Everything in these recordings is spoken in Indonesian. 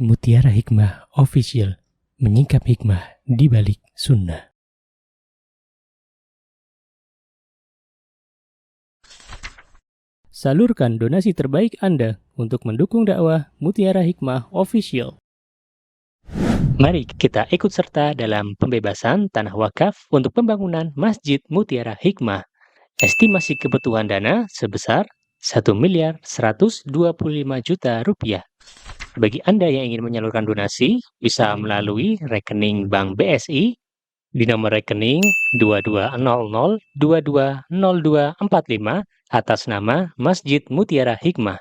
Mutiara Hikmah Official, menyingkap hikmah di balik sunnah. Salurkan donasi terbaik Anda untuk mendukung dakwah Mutiara Hikmah Official. Mari kita ikut serta dalam pembebasan tanah wakaf untuk pembangunan Masjid Mutiara Hikmah. Estimasi kebutuhan dana sebesar Rp1.125.000.000. Bagi Anda yang ingin menyalurkan donasi, bisa melalui rekening Bank BSI di nomor rekening 2200220245 atas nama Masjid Mutiara Hikmah.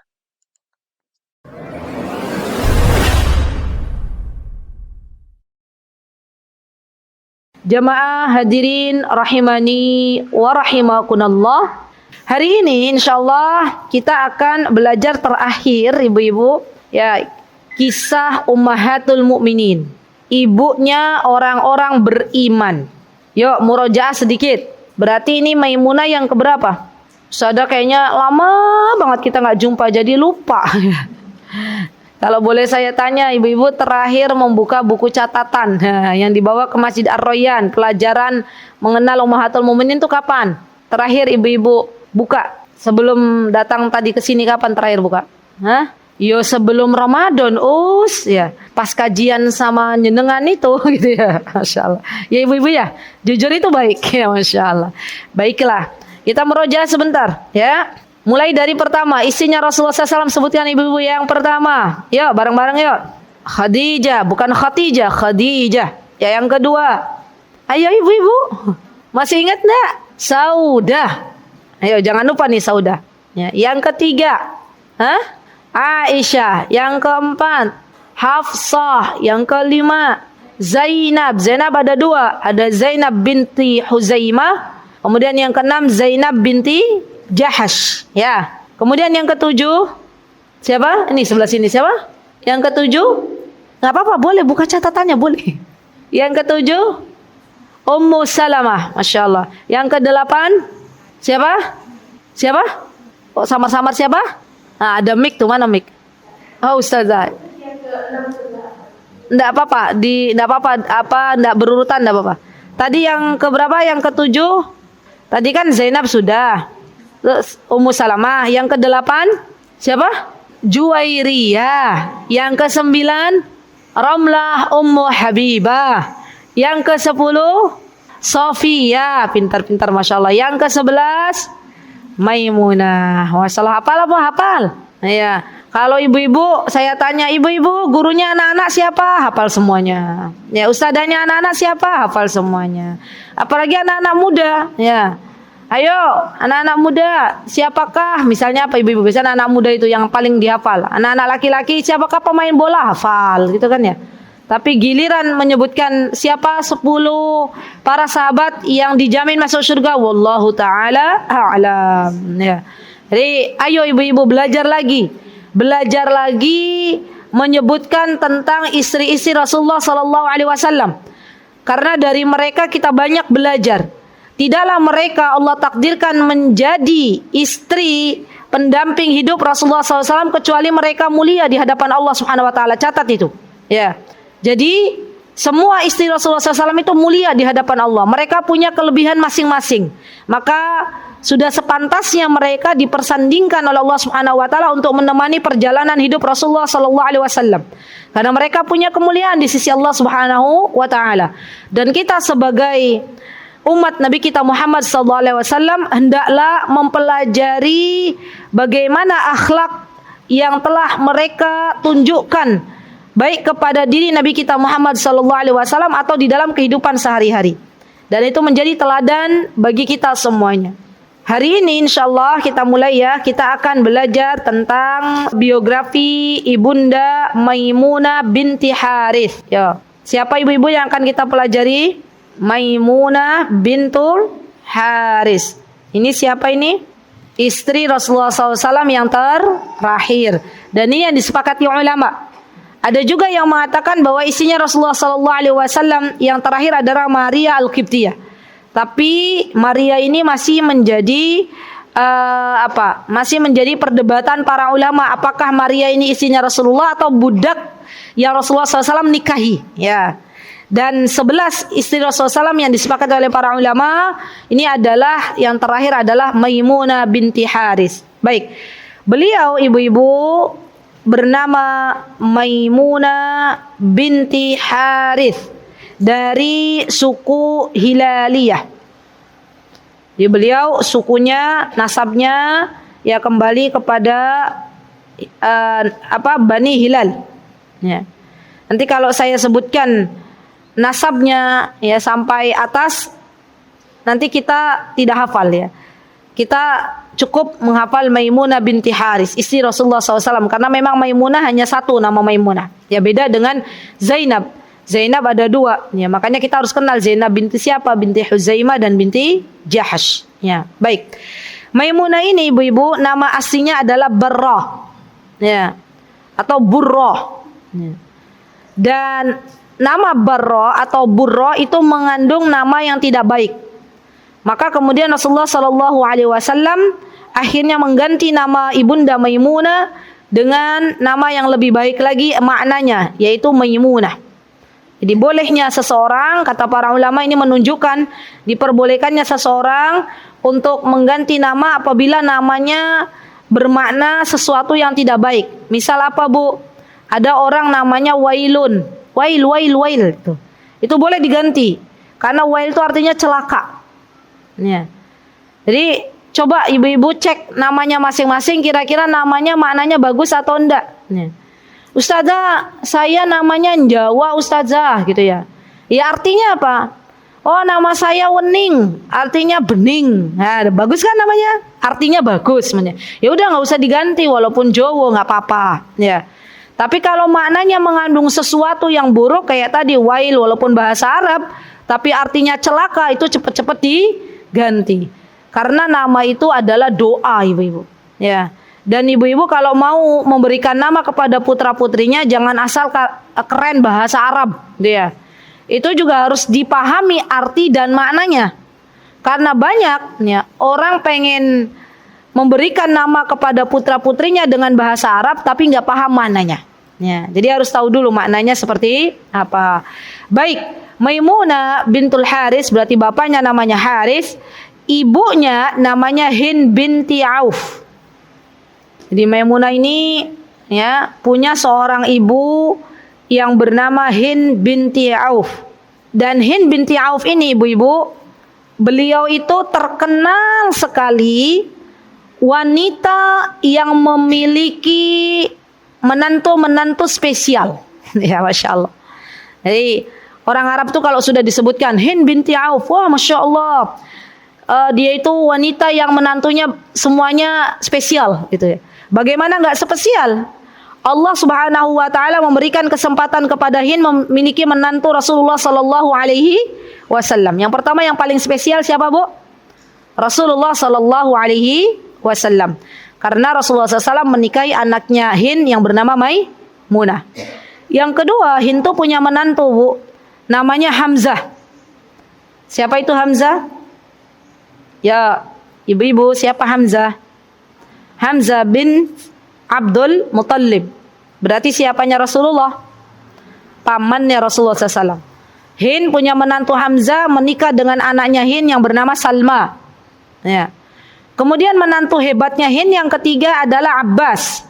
Jamaah hadirin rahimani wa rahimakunallah. Hari ini insyaallah kita akan belajar terakhir ibu-ibu ya, kisah Ummahatul Mukminin, ibunya orang-orang beriman. Yuk murojaah sedikit. Berarti ini Maimunah yang keberapa? Sudah kayaknya lama banget kita nggak jumpa jadi lupa. Kalau boleh saya tanya, ibu-ibu terakhir membuka buku catatan yang dibawa ke Masjid Ar-Royan, pelajaran mengenal Ummahatul Mukminin itu kapan? Terakhir ibu-ibu buka sebelum datang tadi ke sini, kapan terakhir buka? Hah? Yo sebelum Ramadan, ya. Pas kajian sama jenengan itu gitu ya. Masya Allah. Ya ibu-ibu ya, jujur itu baik ya, Masya Allah. Baiklah, kita merojaah sebentar ya. Mulai dari pertama, istrinya Rasulullah SAW, sebutkan ibu-ibu yang pertama. Yuk, bareng-bareng yuk. Khadijah, bukan Khatijah, Khadijah. Ya, yang kedua. Ayo ibu-ibu, masih ingat enggak? Saudah. Ayo, jangan lupa nih Saudah. Ya, yang ketiga, Aisyah. Yang keempat, Hafsah. Yang kelima, Zainab. Zainab ada dua. Ada Zainab binti Huzaimah. Kemudian yang keenam, Zainab binti Jahash, ya. Kemudian yang ketujuh, siapa? Ini sebelah sini siapa? Yang ketujuh, nggak apa-apa, boleh buka catatannya, boleh. Yang ketujuh, Ummu Salamah, Masya Allah. Yang kedelapan, siapa? Siapa? Kok samar-samar siapa? Nah, ada mic tuh, mana mic? Oh, Ustazah. Nggak apa-apa, nggak apa-apa, nggak berurutan, nggak apa-apa. Tadi yang keberapa? Yang ketujuh? Tadi kan Zainab sudah. Terus Ummu Salamah. Yang kedelapan siapa? Juwairiyah. Yang kesembilan Ramlah Ummu Habibah. Yang kesepuluh Sofia. Pintar-pintar Masya Allah. Yang kesebelas Maimunah. Masya Allah. Hafal apa? Hafal? Ya. Kalau ibu-ibu, saya tanya ibu-ibu, gurunya anak-anak siapa? Hafal semuanya. Ya, ustadzanya anak-anak siapa? Hafal semuanya. Apalagi anak-anak muda, ya. Ayo, anak-anak muda, siapakah? Misalnya apa ibu-ibu? Biasanya anak muda itu yang paling dihafal. Anak-anak laki-laki, siapakah pemain bola? Hafal, gitu kan ya. Tapi giliran menyebutkan siapa 10 para sahabat yang dijamin masuk surga, wallahu taala a'lam. Ya. Jadi, ayo ibu-ibu belajar lagi menyebutkan tentang istri-istri Rasulullah sallallahu alaihi wasallam. Karena dari mereka kita banyak belajar. Tidaklah mereka Allah takdirkan menjadi istri pendamping hidup Rasulullah SAW kecuali mereka mulia di hadapan Allah Subhanahu Wa Taala. Catat itu, ya. Jadi semua istri Rasulullah SAW itu mulia di hadapan Allah. Mereka punya kelebihan masing-masing. Maka sudah sepantasnya mereka dipersandingkan oleh Allah Subhanahu Wa Taala untuk menemani perjalanan hidup Rasulullah Sallallahu Alaihi Wasallam. Karena mereka punya kemuliaan di sisi Allah Subhanahu Wa Taala. Dan kita sebagai umat Nabi kita Muhammad SAW hendaklah mempelajari bagaimana akhlak yang telah mereka tunjukkan baik kepada diri Nabi kita Muhammad SAW atau di dalam kehidupan sehari-hari. Dan itu menjadi teladan bagi kita semuanya. Hari ini insyaallah kita mulai ya, kita akan belajar tentang biografi Ibunda Maimunah binti Harith. Ya, siapa ibu-ibu yang akan kita pelajari? Maimunah bintul Haris. Ini siapa ini? Istri Rasulullah SAW yang terakhir. Dan ini yang disepakati ulama. Ada juga yang mengatakan bahwa istrinya Rasulullah SAW yang terakhir adalah Maria Al-Qibtiyah. Tapi Maria ini masih menjadi masih menjadi perdebatan para ulama, apakah Maria ini istrinya Rasulullah atau budak yang Rasulullah SAW nikahi, ya. Dan 11 istri Rasulullah SAW yang disepakati oleh para ulama ini adalah yang terakhir adalah Maimunah binti Haris. Baik, beliau ibu-ibu bernama Maimunah binti Haris dari suku Hilaliyah. Jadi beliau sukunya, nasabnya ya kembali kepada Bani Hilal. Ya. Nanti kalau saya sebutkan nasabnya ya sampai atas, nanti kita tidak hafal ya. Kita cukup menghafal Maimunah binti Haris, istri Rasulullah SAW. Karena memang Maimunah hanya satu nama Maimunah. Ya beda dengan Zainab. Zainab ada dua. Ya, makanya kita harus kenal Zainab binti siapa? Binti Huzaimah dan binti Jahash. Ya, baik. Maimunah ini ibu-ibu nama aslinya adalah Barrah. Ya. Atau Burrah. Ya. Dan nama Barra atau Burra itu mengandung nama yang tidak baik. Maka kemudian Rasulullah SAW akhirnya mengganti nama ibunda Maimunah dengan nama yang lebih baik lagi maknanya, yaitu Maimunah. Jadi bolehnya seseorang, kata para ulama ini menunjukkan diperbolehkannya seseorang untuk mengganti nama apabila namanya bermakna sesuatu yang tidak baik. Misal apa, Bu? Ada orang namanya Wailun. Wail itu boleh diganti karena wail itu artinya celaka. Ya. Jadi coba ibu-ibu cek namanya masing-masing, kira-kira namanya maknanya bagus atau enggak. Ya. Ustazah, saya namanya Jawa Ustazah gitu ya. Ya artinya apa? Oh, nama saya Wening, artinya bening. Nah, bagus kan namanya? Artinya bagus. Ya udah nggak usah diganti walaupun Jawa nggak apa-apa. Ya. Tapi kalau maknanya mengandung sesuatu yang buruk kayak tadi wail walaupun bahasa Arab tapi artinya celaka, itu cepat-cepat diganti. Karena nama itu adalah doa ibu-ibu. Ya. Dan ibu-ibu kalau mau memberikan nama kepada putra-putrinya jangan asal keren bahasa Arab, dia. Itu juga harus dipahami arti dan maknanya. Karena banyak ya, orang pengen memberikan nama kepada putra-putrinya dengan bahasa Arab tapi nggak paham maknanya. Ya, jadi harus tahu dulu maknanya seperti apa. Baik, Maimunah bintul Haris berarti bapaknya namanya Haris, ibunya namanya Hind binti Auf. Jadi Maimunah ini ya punya seorang ibu yang bernama Hind binti Auf. Dan Hind binti Auf ini ibu-ibu, beliau itu terkenal sekali wanita yang memiliki menantu-menantu spesial. Ya, Masya Allah. Jadi orang Arab tuh kalau sudah disebutkan Hind binti Auf, wah Masya Allah, dia itu wanita yang menantunya semuanya spesial gitu ya. Bagaimana nggak spesial? Allah Subhanahu wa taala memberikan kesempatan kepada Hind memiliki menantu Rasulullah sallallahu alaihi wasallam. Yang pertama yang paling spesial siapa, Bu? Rasulullah sallallahu alaihi wasallam. Karena Rasulullah SAW menikahi anaknya Hind yang bernama Maimunah. Yang kedua, Hind itu punya menantu, Bu. Namanya Hamzah. Siapa itu Hamzah? Ya, ibu-ibu, siapa Hamzah? Hamzah bin Abdul Muttalib. Berarti siapanya Rasulullah? Pamannya Rasulullah SAW. Hind punya menantu Hamzah menikah dengan anaknya Hind yang bernama Salma. Ya. Kemudian menantu hebatnya Hind yang ketiga adalah Abbas.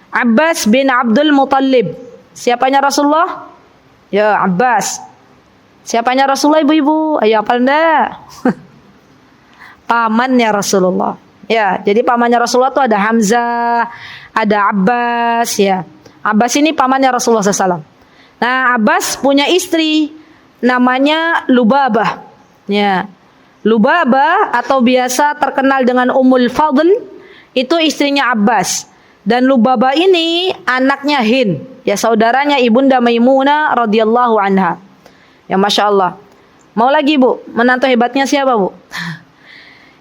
Abbas bin Abdul Muttalib. Siapanya Rasulullah? Ya, Abbas. Siapanya Rasulullah ibu-ibu? Ayo apa enggak? Pamannya Rasulullah. Ya, jadi pamannya Rasulullah itu ada Hamzah, ada Abbas ya. Abbas ini pamannya Rasulullah SAW. Nah, Abbas punya istri namanya Lubabah. Ya. Lubabah atau biasa terkenal dengan Ummul Fadl itu istrinya Abbas. Dan Lubabah ini anaknya Hind, ya saudaranya ibunda Maimunah radhiyallahu anha. Ya Masya Allah. Mau lagi, Bu? Menantu hebatnya siapa, Bu?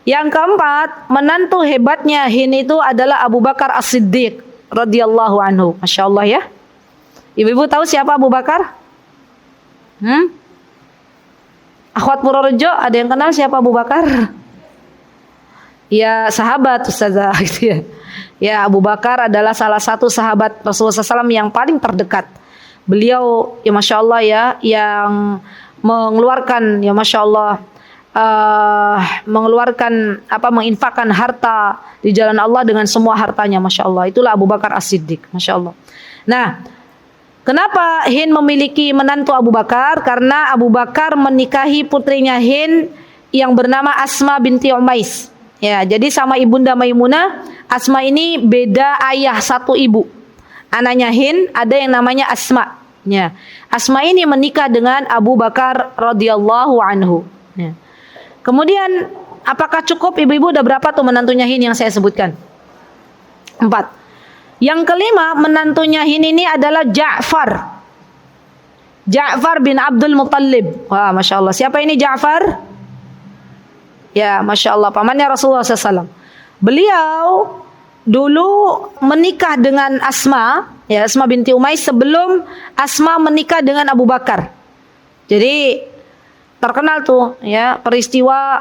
Yang keempat, menantu hebatnya Hind itu adalah Abu Bakar As-Siddiq radhiyallahu anhu. Masya Allah ya. Ibu-ibu tahu siapa Abu Bakar? Akhwat Purworejo, ada yang kenal siapa Abu Bakar? Ya sahabat Ustazah gitu ya. Ya Abu Bakar adalah salah satu sahabat Rasulullah SAW yang paling terdekat. Beliau ya Masya Allah ya yang mengeluarkan ya Masya Allah mengeluarkan menginfakkan harta di jalan Allah dengan semua hartanya Masya Allah. Itulah Abu Bakar As-Siddiq Masya Allah. Nah, kenapa Hind memiliki menantu Abu Bakar? Karena Abu Bakar menikahi putrinya Hind yang bernama Asma binti Umais. Ya, jadi sama Ibunda Maimunah, Asma ini beda ayah satu ibu. Anaknya Hind ada yang namanya Asma. Ya. Asma ini menikah dengan Abu Bakar radhiyallahu anhu. Ya. Kemudian apakah cukup ibu-ibu? Udah berapa tuh menantunya Hind yang saya sebutkan? 4. Yang kelima menantunya Hind ini adalah Ja'far. Ja'far bin Abdul Muttalib. Wah, Masya Allah. Siapa ini Ja'far? Ya, Masya Allah, pamannya Rasulullah SAW. Beliau dulu menikah dengan Asma, ya Asma binti Umais sebelum Asma menikah dengan Abu Bakar. Jadi terkenal tuh ya peristiwa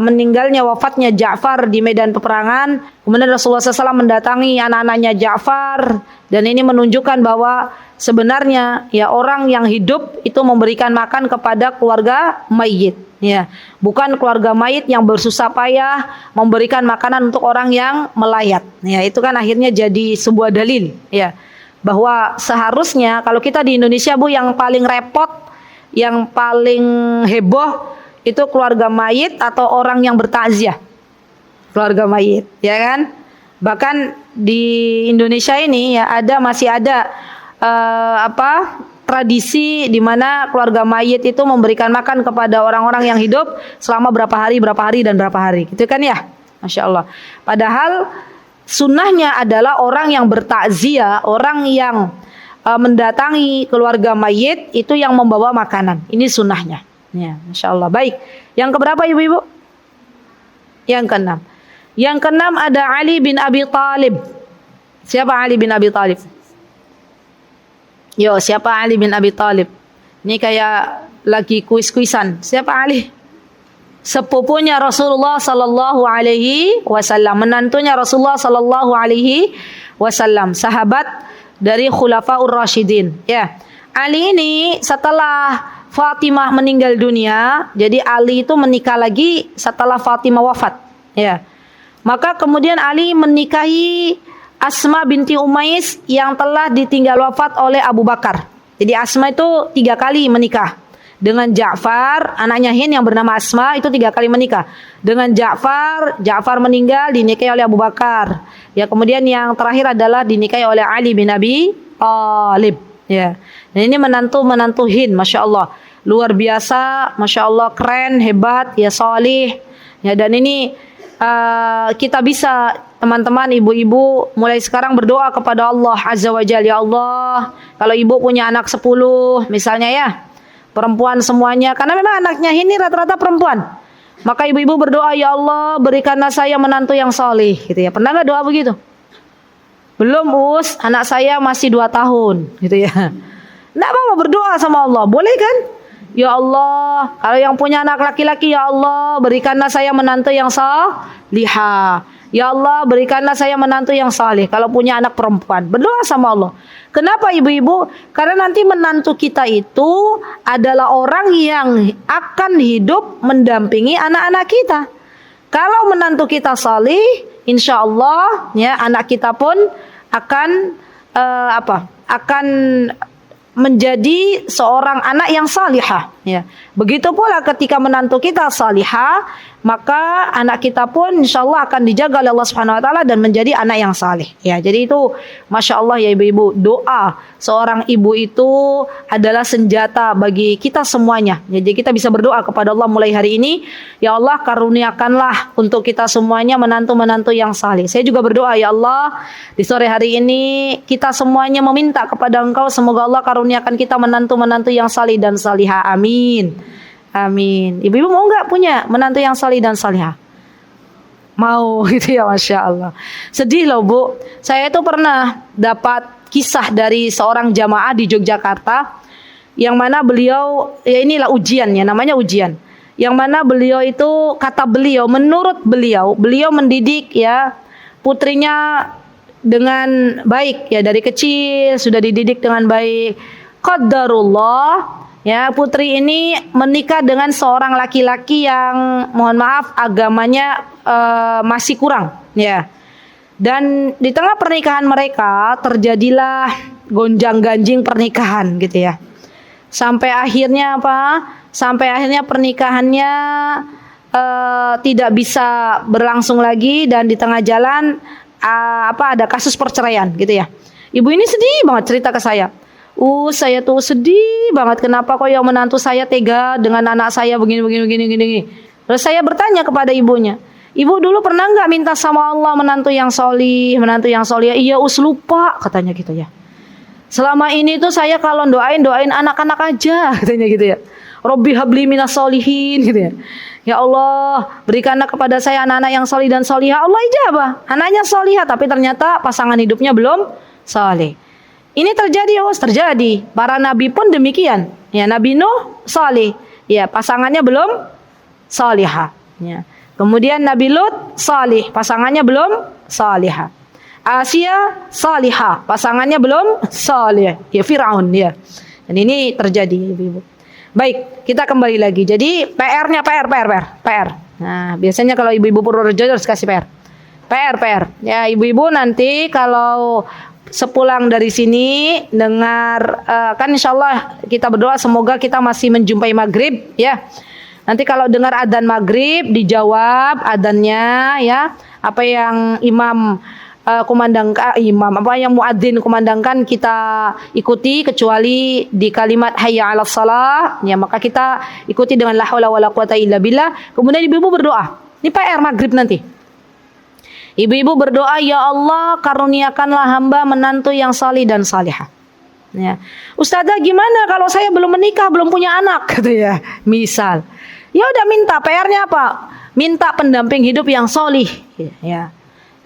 meninggalnya wafatnya Ja'far di medan peperangan. Kemudian Rasulullah SAW mendatangi anak-anaknya Ja'far dan ini menunjukkan bahwa sebenarnya ya orang yang hidup itu memberikan makan kepada keluarga mayit. Ya, bukan keluarga mayit yang bersusah payah memberikan makanan untuk orang yang melayat. Ya, itu kan akhirnya jadi sebuah dalil ya bahwa seharusnya kalau kita di Indonesia Bu yang paling repot, yang paling heboh itu keluarga mayit atau orang yang bertakziah. Keluarga mayit, ya kan? Bahkan di Indonesia ini ya masih ada tradisi di mana keluarga mayit itu memberikan makan kepada orang-orang yang hidup selama berapa hari dan berapa hari. Gitu kan ya? Masya Allah. Padahal sunnahnya adalah orang yang bertakziah, orang yang mendatangi keluarga mayit itu yang membawa makanan. Ini sunnahnya. Ya, Masya Allah. Baik. Yang keberapa ibu-ibu? Yang keenam. Yang keenam ada Ali bin Abi Thalib. Siapa Ali bin Abi Thalib? Yo, siapa Ali bin Abi Thalib? Ini kayak lagi kuis-kuisan. Siapa Ali? Sepupunya Rasulullah sallallahu alaihi wasallam, menantunya Rasulullah sallallahu alaihi wasallam, sahabat dari Khulafaur Rasyidin. Ya. Ali ini setelah Fatimah meninggal dunia, jadi Ali itu menikah lagi setelah Fatimah wafat. Ya. Maka kemudian Ali menikahi Asma binti Umais yang telah ditinggal wafat oleh Abu Bakar. Jadi Asma itu 3 kali menikah. Dengan Ja'far, anaknya Hind yang bernama Asma itu 3 kali menikah. Dengan Ja'far meninggal dinikahi oleh Abu Bakar. Ya, kemudian yang terakhir adalah dinikahi oleh Ali bin Abi Thalib. Ya. Dan ini menantu Hind, Masya Allah. Luar biasa, Masya Allah, keren, hebat, ya salih. Ya, dan ini kita bisa teman-teman ibu-ibu mulai sekarang berdoa kepada Allah Azza wa Jalla. Ya Allah, kalau ibu punya anak 10 misalnya ya, perempuan semuanya, karena memang anaknya ini rata-rata perempuan, maka ibu-ibu berdoa, ya Allah berikanlah saya menantu yang saleh gitu ya. Pernah nggak doa begitu? Belum anak saya masih 2 tahun gitu ya. Nggak apa-apa berdoa sama Allah, boleh kan? Ya Allah, kalau yang punya anak laki-laki, ya Allah berikanlah saya menantu yang salihah. Ya Allah berikanlah saya menantu yang saleh. Kalau punya anak perempuan, berdoa sama Allah. Kenapa ibu-ibu? Karena nanti menantu kita itu adalah orang yang akan hidup mendampingi anak-anak kita. Kalau menantu kita saleh, insya Allah ya anak kita pun akan akan menjadi seorang anak yang salihah ya. Begitu pula ketika menantu kita salihah, maka anak kita pun insyaallah akan dijaga oleh Allah Subhanahu wa taala dan menjadi anak yang saleh ya. Jadi itu Masya Allah ya ibu-ibu, doa seorang ibu itu adalah senjata bagi kita semuanya ya. Jadi kita bisa berdoa kepada Allah mulai hari ini, ya Allah karuniakanlah untuk kita semuanya menantu-menantu yang saleh. Saya juga berdoa, ya Allah di sore hari ini kita semuanya meminta kepada Engkau semoga Allah karuniakan kita menantu-menantu yang saleh dan salihah. Amin. Amin. Ibu-ibu mau nggak punya menantu yang salih dan salihah? Mau gitu ya, Masya Allah. Sedih loh Bu. Saya itu pernah dapat kisah dari seorang jamaah di Yogyakarta, yang mana beliau, ya inilah ujian ya, namanya ujian. yang mana beliau itu, kata beliau, menurut beliau, beliau mendidik ya putrinya dengan baik ya, dari kecil sudah dididik dengan baik. Qadarullah ya, putri ini menikah dengan seorang laki-laki yang mohon maaf agamanya masih kurang ya. Dan di tengah pernikahan mereka terjadilah gonjang-ganjing pernikahan gitu ya. Sampai akhirnya apa? Sampai akhirnya pernikahannya tidak bisa berlangsung lagi, dan di tengah jalan ada kasus perceraian gitu ya. Ibu ini sedih banget cerita ke saya. Saya tuh sedih banget, kenapa kok yang menantu saya tega dengan anak saya begini. Terus saya bertanya kepada ibunya, ibu dulu pernah nggak minta sama Allah menantu yang solih, menantu yang solih? Iya, lupa katanya gitu ya. Selama ini tuh saya kalau doain anak-anak aja katanya gitu ya. Robbi habli minas solihin gitu ya. Ya Allah, berikanlah kepada saya anak-anak yang solih dan solihah. Allah ijabah, anaknya solihah, tapi ternyata pasangan hidupnya belum solih. Ini terjadi. Para nabi pun demikian. Ya, Nabi Nuh solih, ya pasangannya belum solihah. Ya. Kemudian Nabi Lut solih, pasangannya belum solihah. Asia solihah, pasangannya belum solih. Ya, Fir'aun ya. Dan ini terjadi, ibu-ibu. Baik, kita kembali lagi. Jadi PR-nya PR. Nah, biasanya kalau ibu-ibu Purworejo harus kasih PR. Ya, ibu-ibu nanti kalau sepulang dari sini dengar kan insyaallah kita berdoa semoga kita masih menjumpai maghrib ya. Nanti kalau dengar adzan maghrib dijawab adzannya ya, apa yang imam apa yang muadzin kumandangkan kita ikuti, kecuali di kalimat hayya 'alas shalah ya, maka kita ikuti dengan la haula wala quwata illa billah. Kemudian ibu-ibu berdoa. Ini PR maghrib nanti. Ibu-ibu berdoa, ya Allah karuniakanlah hamba menantu yang salih dan salihah. Ya. Ustazah gimana kalau saya belum menikah, belum punya anak gitu ya. Misal. Ya udah minta, PR-nya apa? Minta pendamping hidup yang solih ya.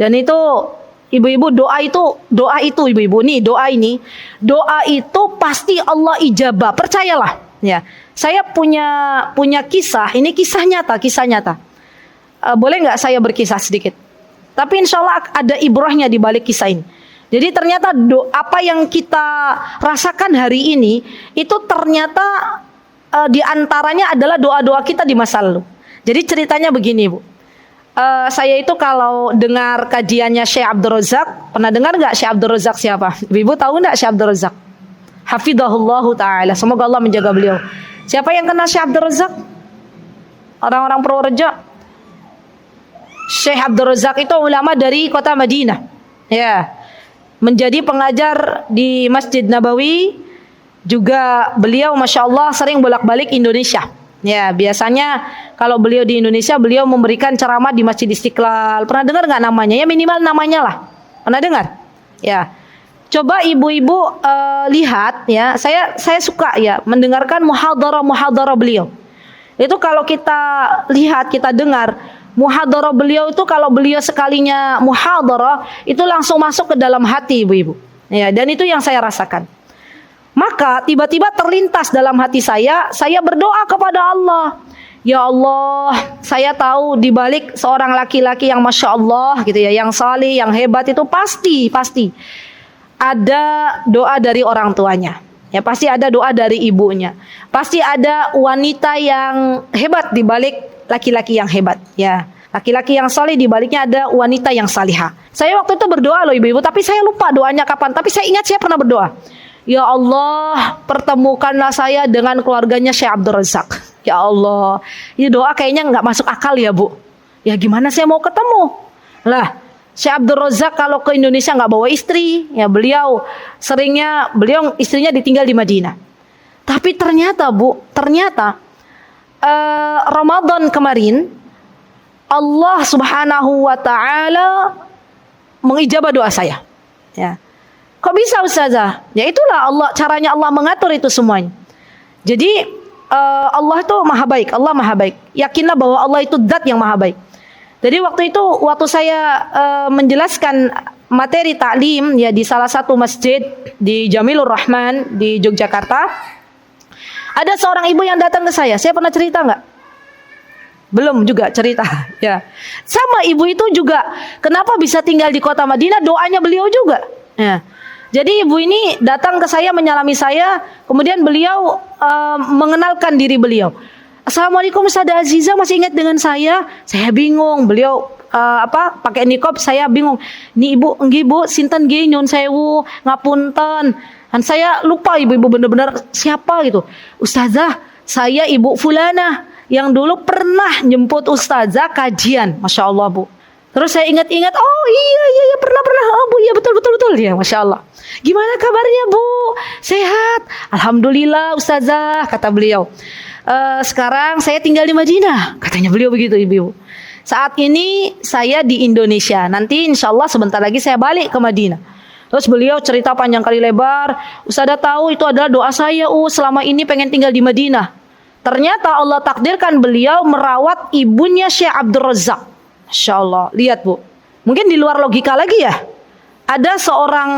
Dan itu ibu-ibu doa itu ibu-ibu nih, doa itu pasti Allah ijabah, percayalah ya. Saya punya kisah, ini kisah nyata. Boleh nggak saya berkisah sedikit? Tapi insya Allah ada ibrahnya di balik kisah ini. Jadi ternyata apa yang kita rasakan hari ini itu ternyata di antaranya adalah doa-doa kita di masa lalu. Jadi ceritanya begini, Bu. Saya itu kalau dengar kajiannya Syekh Abdul Razak, pernah dengar nggak Syekh Abdul Razak siapa? Ibu tahu nggak Syekh Abdul Razak? Hafidhahullahu ta'ala, semoga Allah menjaga beliau. Siapa yang kenal Syekh Abdul Razak? Orang-orang Purworejo. Syekh Abdul Razak itu ulama dari kota Madinah. Ya. Menjadi pengajar di Masjid Nabawi. Juga beliau Masya Allah sering bolak-balik Indonesia. Ya, biasanya kalau beliau di Indonesia, beliau memberikan ceramah di Masjid Istiqlal. Pernah dengar nggak namanya? Ya minimal namanya lah. Pernah dengar? Ya. Coba ibu-ibu lihat ya. Saya suka ya mendengarkan muhadarah beliau. Itu kalau kita lihat, kita dengar muhadarah beliau itu, kalau beliau sekalinya muhadarah itu langsung masuk ke dalam hati ibu-ibu. Ya, dan itu yang saya rasakan. Maka tiba-tiba terlintas dalam hati saya berdoa kepada Allah. Ya Allah, saya tahu di balik seorang laki-laki yang Masya Allah gitu ya, yang salih, yang hebat itu pasti ada doa dari orang tuanya. Ya, pasti ada doa dari ibunya. Pasti ada wanita yang hebat di balik laki-laki yang hebat. Ya, laki-laki yang salih di baliknya ada wanita yang salihah. Saya waktu itu berdoa loh ibu-ibu, tapi saya lupa doanya kapan. Tapi saya ingat saya pernah berdoa. Ya Allah, pertemukanlah saya dengan keluarganya Syekh Abdul Razak. Ya Allah, ini doa kayaknya nggak masuk akal ya Bu. Ya gimana saya mau ketemu? Lah, Syekh Abdul Razak kalau ke Indonesia nggak bawa istri. Ya beliau istrinya ditinggal di Madinah. Tapi ternyata Bu, Ramadan kemarin Allah Subhanahu wa Ta'ala mengijabah doa saya. Ya. Kok bisa Ustazah? Ya itulah caranya Allah mengatur itu semuanya. Jadi Allah itu maha baik, Allah maha baik. Yakinlah bahwa Allah itu zat yang maha baik. Jadi waktu saya menjelaskan materi taklim ya di salah satu masjid di Jamilur Rahman di Yogyakarta, ada seorang ibu yang datang ke saya. Saya pernah cerita nggak? Belum juga cerita ya. Sama ibu itu juga kenapa bisa tinggal di kota Madinah, doanya beliau juga ya. Jadi ibu ini datang ke saya, menyalami saya, kemudian beliau mengenalkan diri beliau. Assalamualaikum Ustazah Aziza, masih ingat dengan saya? Saya bingung. Beliau pakai niqab, saya bingung. Ini ibu, nggih Bu, sinten nggih nyun sewu, ngapunten. Dan saya lupa ibu-ibu benar-benar siapa gitu. Ustazah, saya Ibu Fulana yang dulu pernah jemput Ustazah kajian. Masya Allah Bu. Terus saya ingat-ingat, oh iya pernah oh Bu, iya betul ya, Masya Allah. Gimana kabarnya Bu? Sehat? Alhamdulillah Ustazah, kata beliau. Sekarang saya tinggal di Madinah, katanya beliau begitu ibu. Saat ini saya di Indonesia, nanti insya Allah sebentar lagi saya balik ke Madinah. Terus beliau cerita panjang kali lebar. Ustazah tahu itu adalah doa saya selama ini pengen tinggal di Madinah. Ternyata Allah takdirkan beliau merawat ibunya Syekh Abdul Razak. Masya Allah, lihat Bu. Mungkin di luar logika lagi ya. Ada seorang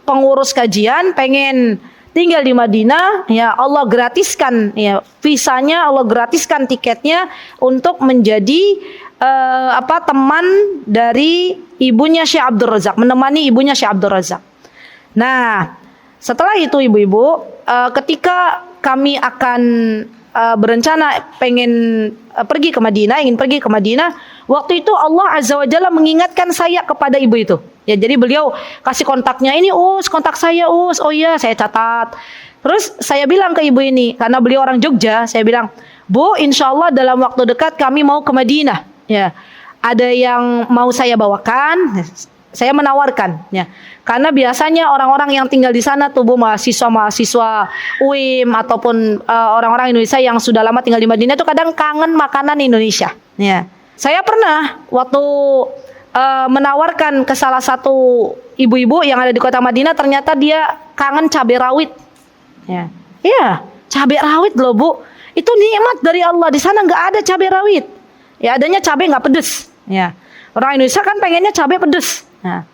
pengurus kajian pengen tinggal di Madinah, ya Allah gratiskan ya visanya, Allah gratiskan tiketnya untuk menjadi teman dari ibunya Syekh Abdul Razak, menemani ibunya Syekh Abdul Razak. Nah, setelah itu ibu-ibu, ketika kami akan berencana pengen pergi ke Madinah, ingin pergi ke Madinah, waktu itu Allah Azza wa Jalla mengingatkan saya kepada ibu itu. Ya, jadi beliau kasih kontaknya, ini kontak saya oh iya saya catat. Terus saya bilang ke ibu ini, karena beliau orang Jogja, saya bilang, Bu, insya Allah dalam waktu dekat kami mau ke Madinah. Ya, ada yang mau saya bawakan. Saya menawarkan, ya, karena biasanya orang-orang yang tinggal di sana tuh Bu, mahasiswa UIM ataupun orang-orang Indonesia yang sudah lama tinggal di Madinah itu kadang kangen makanan Indonesia. Ya, saya pernah waktu menawarkan ke salah satu ibu-ibu yang ada di kota Madinah, ternyata dia kangen cabai rawit. Ya, iya, cabai rawit loh Bu, itu nikmat dari Allah. Di sana nggak ada cabai rawit. Ya, adanya cabai nggak pedes. Ya, orang Indonesia kan pengennya cabai pedes. Nah,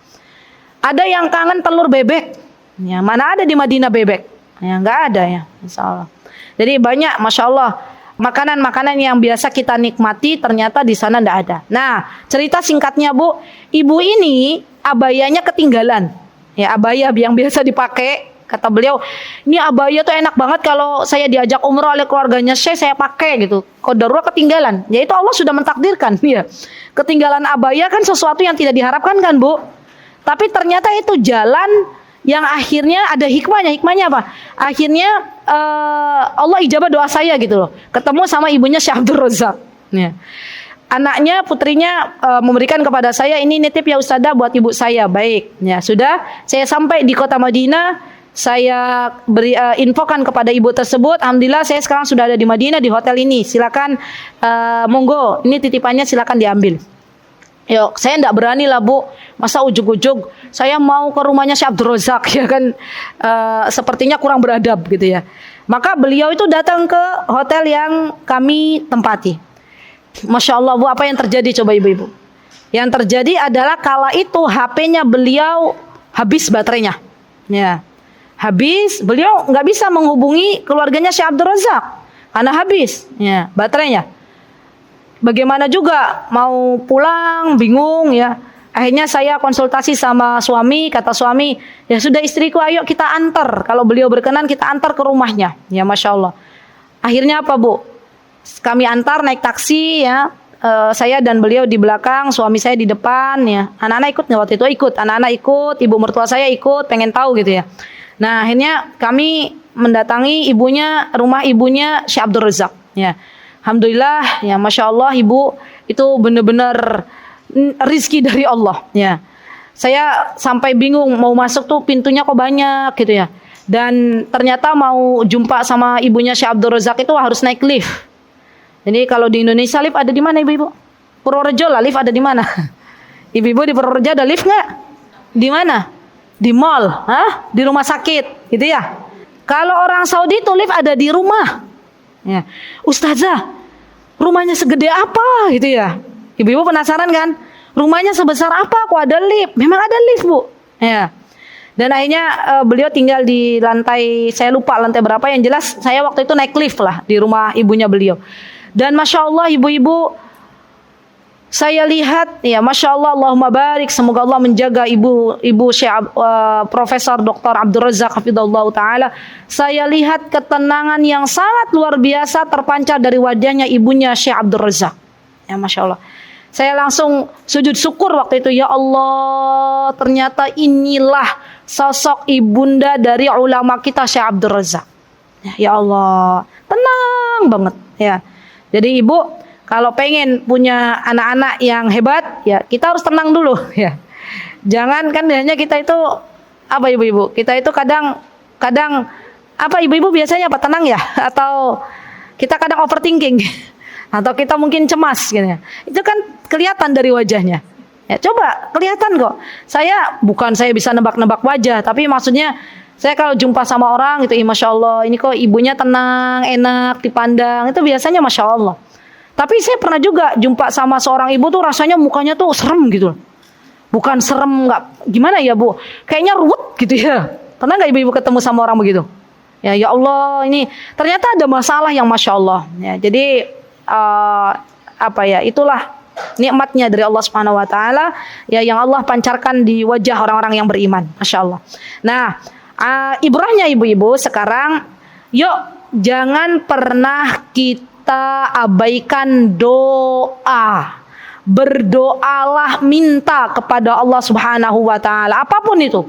ada yang kangen telur bebek, ya mana ada di Madinah bebek, ya nggak ada ya, Insya Allah. Jadi banyak, Masya Allah, makanan-makanan yang biasa kita nikmati ternyata di sana nggak ada. Nah, cerita singkatnya Bu, ibu ini abayanya ketinggalan, ya abaya yang biasa dipakai. Kata beliau, ini abaya tuh enak banget kalau saya diajak umroh oleh keluarganya saya pakai gitu. Qadarullah ketinggalan. Ya itu Allah sudah mentakdirkan. Ya. Ketinggalan abaya kan sesuatu yang tidak diharapkan kan Bu. Tapi ternyata itu jalan yang akhirnya ada hikmahnya. Hikmahnya apa? Akhirnya Allah ijabah doa saya gitu loh. Ketemu sama ibunya Syekh Abdul Razak. Ya. Anaknya, putrinya memberikan kepada saya, ini nitip ya Ustazah buat ibu saya. Baik. Ya sudah. Saya sampai di kota Madinah. Saya beri infokan kepada ibu tersebut. Alhamdulillah saya sekarang sudah ada di Madinah, di hotel ini. Silakan monggo, ini titipannya silakan diambil. Yuk, saya tidak berani lah Bu, masa ujug-ujug saya mau ke rumahnya Syekh Abdul Razak, ya kan sepertinya kurang beradab gitu ya. Maka beliau itu datang ke hotel yang kami tempati. Masya Allah Bu, apa yang terjadi coba ibu-ibu? Yang terjadi adalah kala itu HP-nya beliau habis baterainya. Ya. Habis, beliau nggak bisa menghubungi keluarganya Syekh Abdul Razak karena habis ya baterainya. Bagaimana juga mau pulang bingung ya. Akhirnya saya konsultasi sama suami, kata suami, ya sudah istriku ayo kita antar. Kalau beliau berkenan kita antar ke rumahnya. Ya Masya Allah. Akhirnya apa Bu? Kami antar naik taksi ya. Saya dan beliau di belakang, suami saya di depan ya. Anak-anak ikut nggak waktu itu? Ikut. Anak-anak ikut, ibu mertua saya ikut, pengen tahu gitu ya. Nah akhirnya kami mendatangi rumah ibunya Syekh Abdul Razak. Ya, alhamdulillah ya Masya Allah ibu itu benar-benar rizki dari Allah. Ya, saya sampai bingung mau masuk tuh pintunya kok banyak gitu ya. Dan ternyata mau jumpa sama ibunya Syekh Abdul Razak itu harus naik lift. Jadi kalau di Indonesia lift ada di mana ibu-ibu? Purworejo lah lift ada di mana? Ibu-ibu di Purworejo ada lift nggak? Di mana? Di mall, di rumah sakit, gitu ya. Kalau orang Saudi itu lift ada di rumah. Ya. Ustazah, rumahnya segede apa, gitu ya. Ibu-ibu penasaran kan? Rumahnya sebesar apa? Kok ada lift? Memang ada lift Bu. Ya. Dan akhirnya beliau tinggal di lantai, saya lupa lantai berapa. Yang jelas saya waktu itu naik lift lah di rumah ibunya beliau. Dan Masya Allah ibu-ibu Saya lihat, ya Masya Allah, Allahumma barik, semoga Allah menjaga ibu Syekh Profesor Dr. Abdul Razak hafizallahu taala. Saya lihat ketenangan yang sangat luar biasa terpancar dari wajahnya ibunya Syekh Abdul Razak. Ya Masya Allah. Saya langsung sujud syukur waktu itu, ya Allah, ternyata inilah sosok ibunda dari ulama kita Syekh Abdul Razak. Ya Allah, tenang banget ya. Jadi ibu, kalau pengen punya anak-anak yang hebat, ya kita harus tenang dulu ya. Jangan kan hanya kita itu apa ibu-ibu? Kita itu kadang apa ibu-ibu biasanya apa, tenang ya? Atau kita kadang overthinking atau kita mungkin cemas gitu ya. Itu kan kelihatan dari wajahnya. Ya coba kelihatan kok. Saya bisa nebak-nebak wajah, tapi maksudnya saya kalau jumpa sama orang itu, Masya Allah, ini kok ibunya tenang, enak dipandang. Itu biasanya Masya Allah. Tapi saya pernah juga jumpa sama seorang ibu tuh rasanya mukanya tuh serem gitu. Bukan serem, nggak gimana ya Bu? Kayaknya ruwet gitu ya. Pernah nggak ibu-ibu ketemu sama orang begitu? Ya Allah, ini ternyata ada masalah yang Masya Allah. Ya, jadi itulah nikmatnya dari Allah Subhanahu Wa Taala ya, yang Allah pancarkan di wajah orang-orang yang beriman. Masya Allah. Nah, ibrahnya ibu-ibu sekarang, yuk jangan pernah kita abaikan doa. Berdoalah, minta kepada Allah Subhanahu wa taala apapun itu.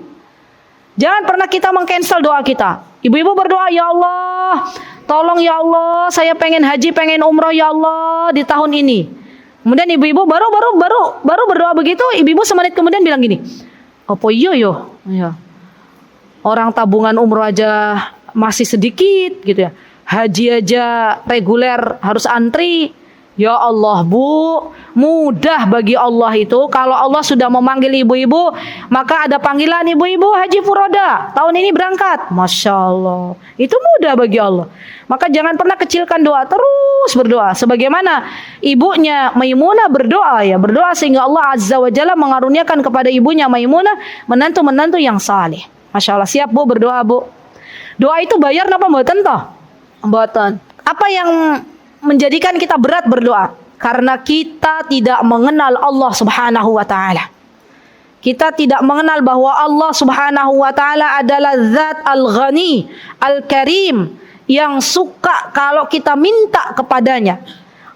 Jangan pernah kita mengcancel doa kita. Ibu-ibu berdoa, ya Allah, tolong ya Allah, saya pengen haji, pengen umroh ya Allah di tahun ini. Kemudian ibu-ibu baru berdoa begitu, ibu-ibu semenit kemudian bilang gini, "Apa iya yo? Ya. Orang tabungan umroh aja masih sedikit gitu ya. Haji aja reguler harus antri." Ya Allah Bu, mudah bagi Allah itu. Kalau Allah sudah memanggil ibu-ibu, maka ada panggilan ibu-ibu haji furoda, tahun ini berangkat. Masya Allah, itu mudah bagi Allah. Maka jangan pernah kecilkan doa, terus berdoa. Sebagaimana ibunya Maimunah berdoa ya, berdoa sehingga Allah Azza wa Jalla mengaruniakan kepada ibunya Maimunah menantu-menantu yang saleh. Masya Allah, siap Bu berdoa Bu. Doa itu bayar napa mboten toh? Mboten. Apa yang menjadikan kita berat berdoa? Karena kita tidak mengenal Allah Subhanahu wa taala. Kita tidak mengenal bahwa Allah Subhanahu wa taala adalah Zat Al-Ghani, Al-Karim, yang suka kalau kita minta kepadanya.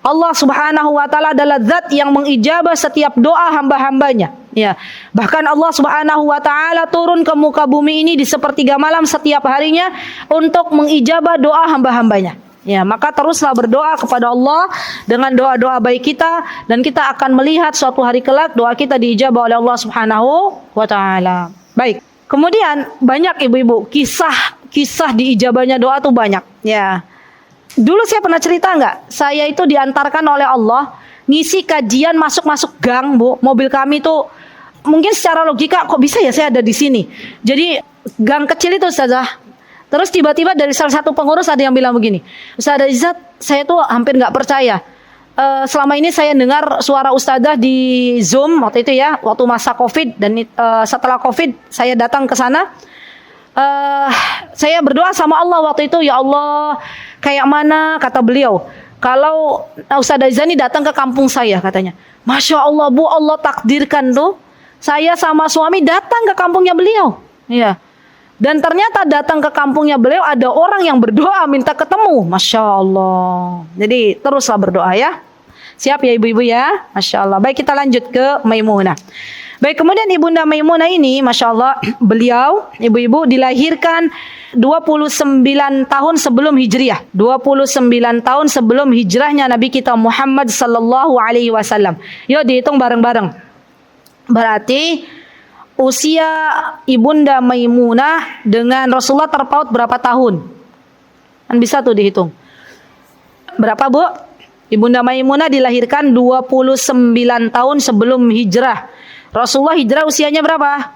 Allah Subhanahu wa taala adalah Zat yang mengijabah setiap doa hamba-hambanya. Ya, bahkan Allah Subhanahu wa taala turun ke muka bumi ini di sepertiga malam setiap harinya untuk mengijabah doa hamba-hambanya. Ya, maka teruslah berdoa kepada Allah dengan doa-doa baik kita, dan kita akan melihat suatu hari kelak doa kita diijabah oleh Allah Subhanahu wa taala. Baik. Kemudian banyak ibu-ibu kisah diijabahnya doa tuh banyak. Ya. Dulu saya pernah cerita enggak? Saya itu diantarkan oleh Allah ngisi kajian masuk gang, Bu. Mobil kami tuh mungkin secara logika kok bisa ya saya ada di sini. Jadi gang kecil itu Ustazah. Terus tiba-tiba dari salah satu pengurus ada yang bilang begini, Ustazah Izzat, saya tuh hampir nggak percaya. Selama ini saya dengar suara Ustazah di Zoom waktu itu ya, waktu masa COVID, dan setelah COVID saya datang ke sana. Saya berdoa sama Allah waktu itu, ya Allah, kayak mana kata beliau, kalau Ustazah Izzat ini datang ke kampung saya katanya. Masya Allah Bu, Allah takdirkan tuh saya sama suami datang ke kampungnya beliau. Iya. Dan ternyata datang ke kampungnya beliau ada orang yang berdoa minta ketemu. Masya Allah. Jadi teruslah berdoa ya. Siap ya ibu-ibu ya. Masya Allah. Baik, kita lanjut ke Maimunah. Baik, kemudian ibunda Maimunah ini Masya Allah, beliau ibu-ibu dilahirkan 29 tahun sebelum hijriah. 29 tahun sebelum hijrahnya Nabi kita Muhammad sallallahu alaihi wasallam. Yuk dihitung bareng-bareng. Berarti usia ibunda Maimunah dengan Rasulullah terpaut berapa tahun? Kan bisa tuh dihitung. Berapa Bu? Ibunda Maimunah dilahirkan 29 tahun sebelum hijrah. Rasulullah hijrah usianya berapa?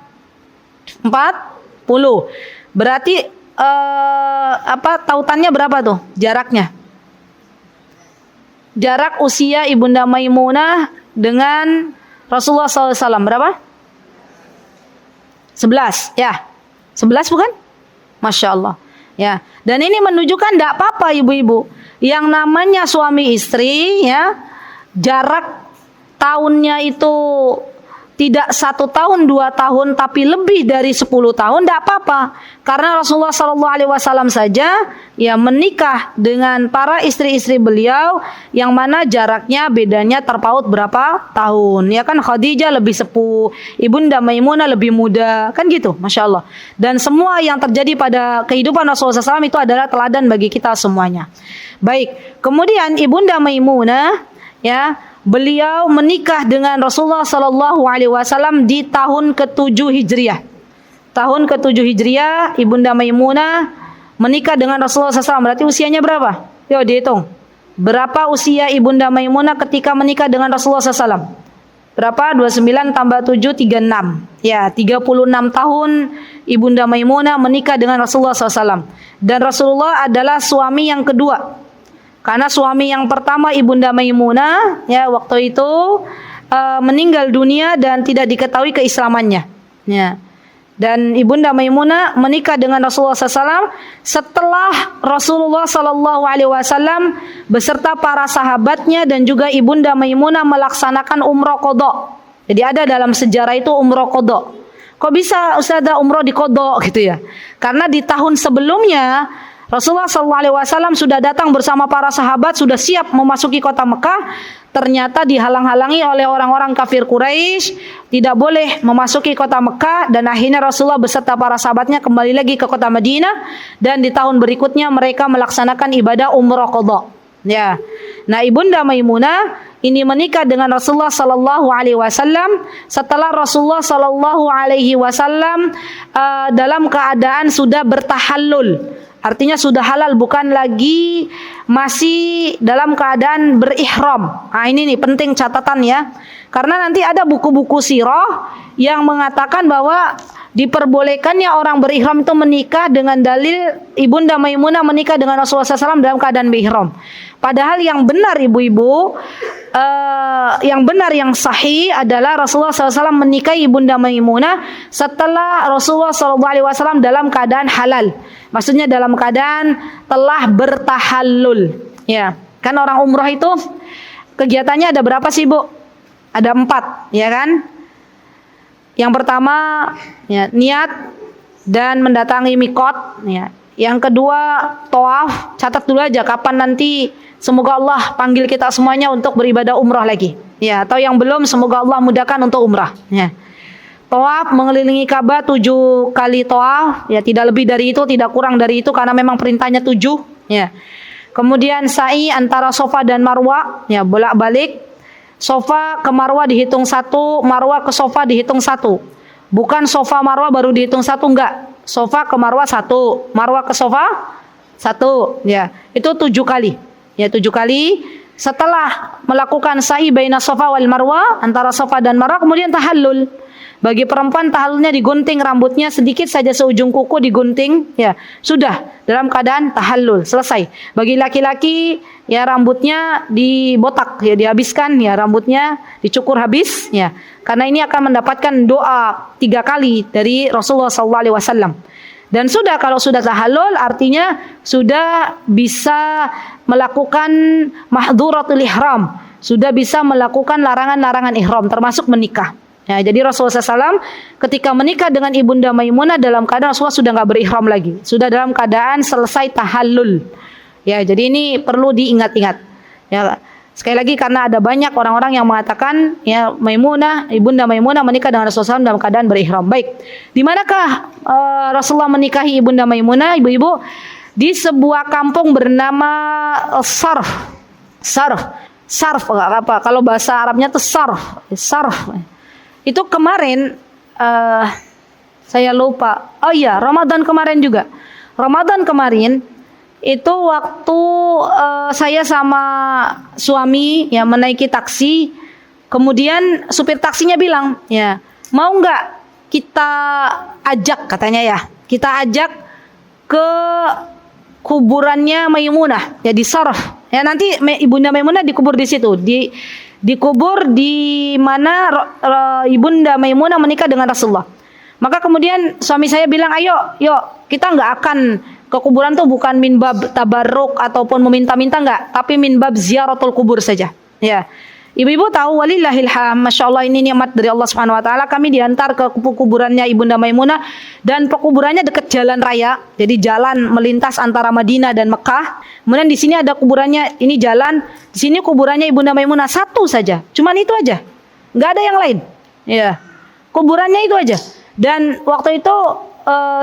40. Berarti tautannya berapa tuh? Jaraknya. Jarak usia ibunda Maimunah dengan Rasulullah SAW berapa? 11, ya. 11 bukan? Masya Allah. Ya. Dan ini menunjukkan tidak apa-apa ibu-ibu. Yang namanya suami istri, ya, jarak tahunnya itu tidak 1 tahun, 2 tahun, tapi lebih dari 10 tahun, tidak apa-apa. Karena Rasulullah SAW saja ya menikah dengan para istri-istri beliau yang mana jaraknya bedanya terpaut berapa tahun. Ya kan, Khadijah lebih sepuh, Ibunda Maimunah lebih muda, kan gitu, Masya Allah. Dan semua yang terjadi pada kehidupan Rasulullah SAW itu adalah teladan bagi kita semuanya. Baik, kemudian Ibunda Maimunah ya, beliau menikah dengan Rasulullah Sallallahu Alaihi Wasallam di tahun ke-7 Hijriah. Tahun ke-7 Hijriah, Ibunda Maimunah menikah dengan Rasulullah SAW. Berarti usianya berapa? Yuk dihitung. Berapa usia Ibunda Maimunah ketika menikah dengan Rasulullah SAW? Berapa? 29 tambah 7, 36. Ya, 36 tahun Ibunda Maimunah menikah dengan Rasulullah SAW. Dan Rasulullah adalah suami yang kedua. Karena suami yang pertama Ibunda Maimunah ya waktu itu meninggal dunia dan tidak diketahui keislamannya. Ya. Dan Ibunda Maimunah menikah dengan Rasulullah SAW setelah Rasulullah SAW beserta para sahabatnya dan juga Ibunda Maimunah melaksanakan umroh qadha. Jadi ada dalam sejarah itu umroh qadha. Kok bisa Ustazah umroh di qadha gitu ya? Karena di tahun sebelumnya Rasulullah SAW sudah datang bersama para sahabat, sudah siap memasuki kota Mekah. Ternyata dihalang-halangi oleh orang-orang kafir Quraisy, tidak boleh memasuki kota Mekah. Dan akhirnya Rasulullah beserta para sahabatnya kembali lagi ke kota Madinah. Dan di tahun berikutnya mereka melaksanakan ibadah umroh qadha. Ya, nah Ibunda Maimunah ini menikah dengan Rasulullah Sallallahu Alaihi Wasallam setelah Rasulullah Sallallahu Alaihi Wasallam dalam keadaan sudah bertahallul. Artinya sudah halal, bukan lagi masih dalam keadaan berihram. Nah ini nih penting catatan ya. Karena nanti ada buku-buku sirah yang mengatakan bahwa diperbolehkannya orang berihram itu menikah dengan dalil Ibunda Maimunah menikah dengan Rasulullah SAW dalam keadaan berihram. Padahal yang benar ibu-ibu, yang benar yang sahih adalah Rasulullah SAW menikahi Ibunda Maimunah setelah Rasulullah SAW dalam keadaan halal. Maksudnya dalam keadaan telah bertahallul. Ya, kan orang umrah itu kegiatannya ada berapa sih Bu? Ada 4, ya kan? Yang pertama ya, niat dan mendatangi mikot. Ya. Yang kedua tawaf. Catat dulu aja kapan nanti semoga Allah panggil kita semuanya untuk beribadah umrah lagi. Ya, atau yang belum semoga Allah mudahkan untuk umrah. Ya. Tawaf mengelilingi Ka'bah 7 kali tawaf, ya tidak lebih dari itu, tidak kurang dari itu karena memang perintahnya 7, ya. Kemudian sa'i antara Safa dan Marwah, ya bolak-balik. Safa ke Marwah dihitung 1, Marwah ke Safa dihitung 1. Bukan Safa Marwah baru dihitung 1, enggak. Safa ke Marwah 1, Marwah ke Safa 1, ya. Itu 7 kali. Ya 7 kali. Setelah melakukan sa'i baina Safa wal Marwah, antara Safa dan Marwah, kemudian tahallul. Bagi perempuan tahallulnya digunting rambutnya sedikit saja seujung kuku digunting, ya sudah dalam keadaan tahallul selesai. Bagi laki-laki ya rambutnya dibotak, ya dihabiskan, ya rambutnya dicukur habis, ya karena ini akan mendapatkan doa 3 kali dari Rasulullah SAW. Dan sudah kalau sudah tahallul artinya sudah bisa melakukan mahdhuratul ihram, sudah bisa melakukan larangan-larangan ihram termasuk menikah. Ya, jadi Rasulullah SAW ketika menikah dengan Ibunda Maimunah dalam keadaan Rasulullah sudah nggak berihram lagi, sudah dalam keadaan selesai tahallul. Ya, jadi ini perlu diingat-ingat. Ya, sekali lagi karena ada banyak orang-orang yang mengatakan ya Maimunah, Ibunda Maimunah menikah dengan Rasulullah SAW dalam keadaan berihram. Baik, di manakah Rasulullah menikahi Ibunda Maimunah, ibu-ibu? Di sebuah kampung bernama Sarf. Sarf apa? Kalau bahasa Arabnya itu Sarf. Itu kemarin saya lupa. Oh iya, Ramadan kemarin juga. Ramadan kemarin itu waktu saya sama suami ya menaiki taksi, kemudian supir taksinya bilang, ya mau nggak kita ajak katanya ya, kita ajak ke kuburannya Maimunah ya di Sarf. Ya nanti Ibunda Maimunah dikubur di situ, dikubur di mana Ibunda Maimunah menikah dengan Rasulullah. Maka kemudian suami saya bilang, ayo, yuk kita nggak akan ke kuburan tuh bukan minbab tabarruk ataupun meminta-minta, nggak, tapi minbab ziaratul kubur saja. Ya, Ibu-ibu tahu walillahil hamd, Masya Allah ini nikmat dari Allah Subhanahu wa taala. Kami diantar ke kuburannya Ibunda Maimunah dan pekuburannya dekat jalan raya. Jadi jalan melintas antara Madinah dan Mekah. Kemudian di sini ada kuburannya, ini jalan, di sini kuburannya Ibunda Maimunah satu saja. Cuman itu aja. Enggak ada yang lain. Ya. Kuburannya itu aja. Dan waktu itu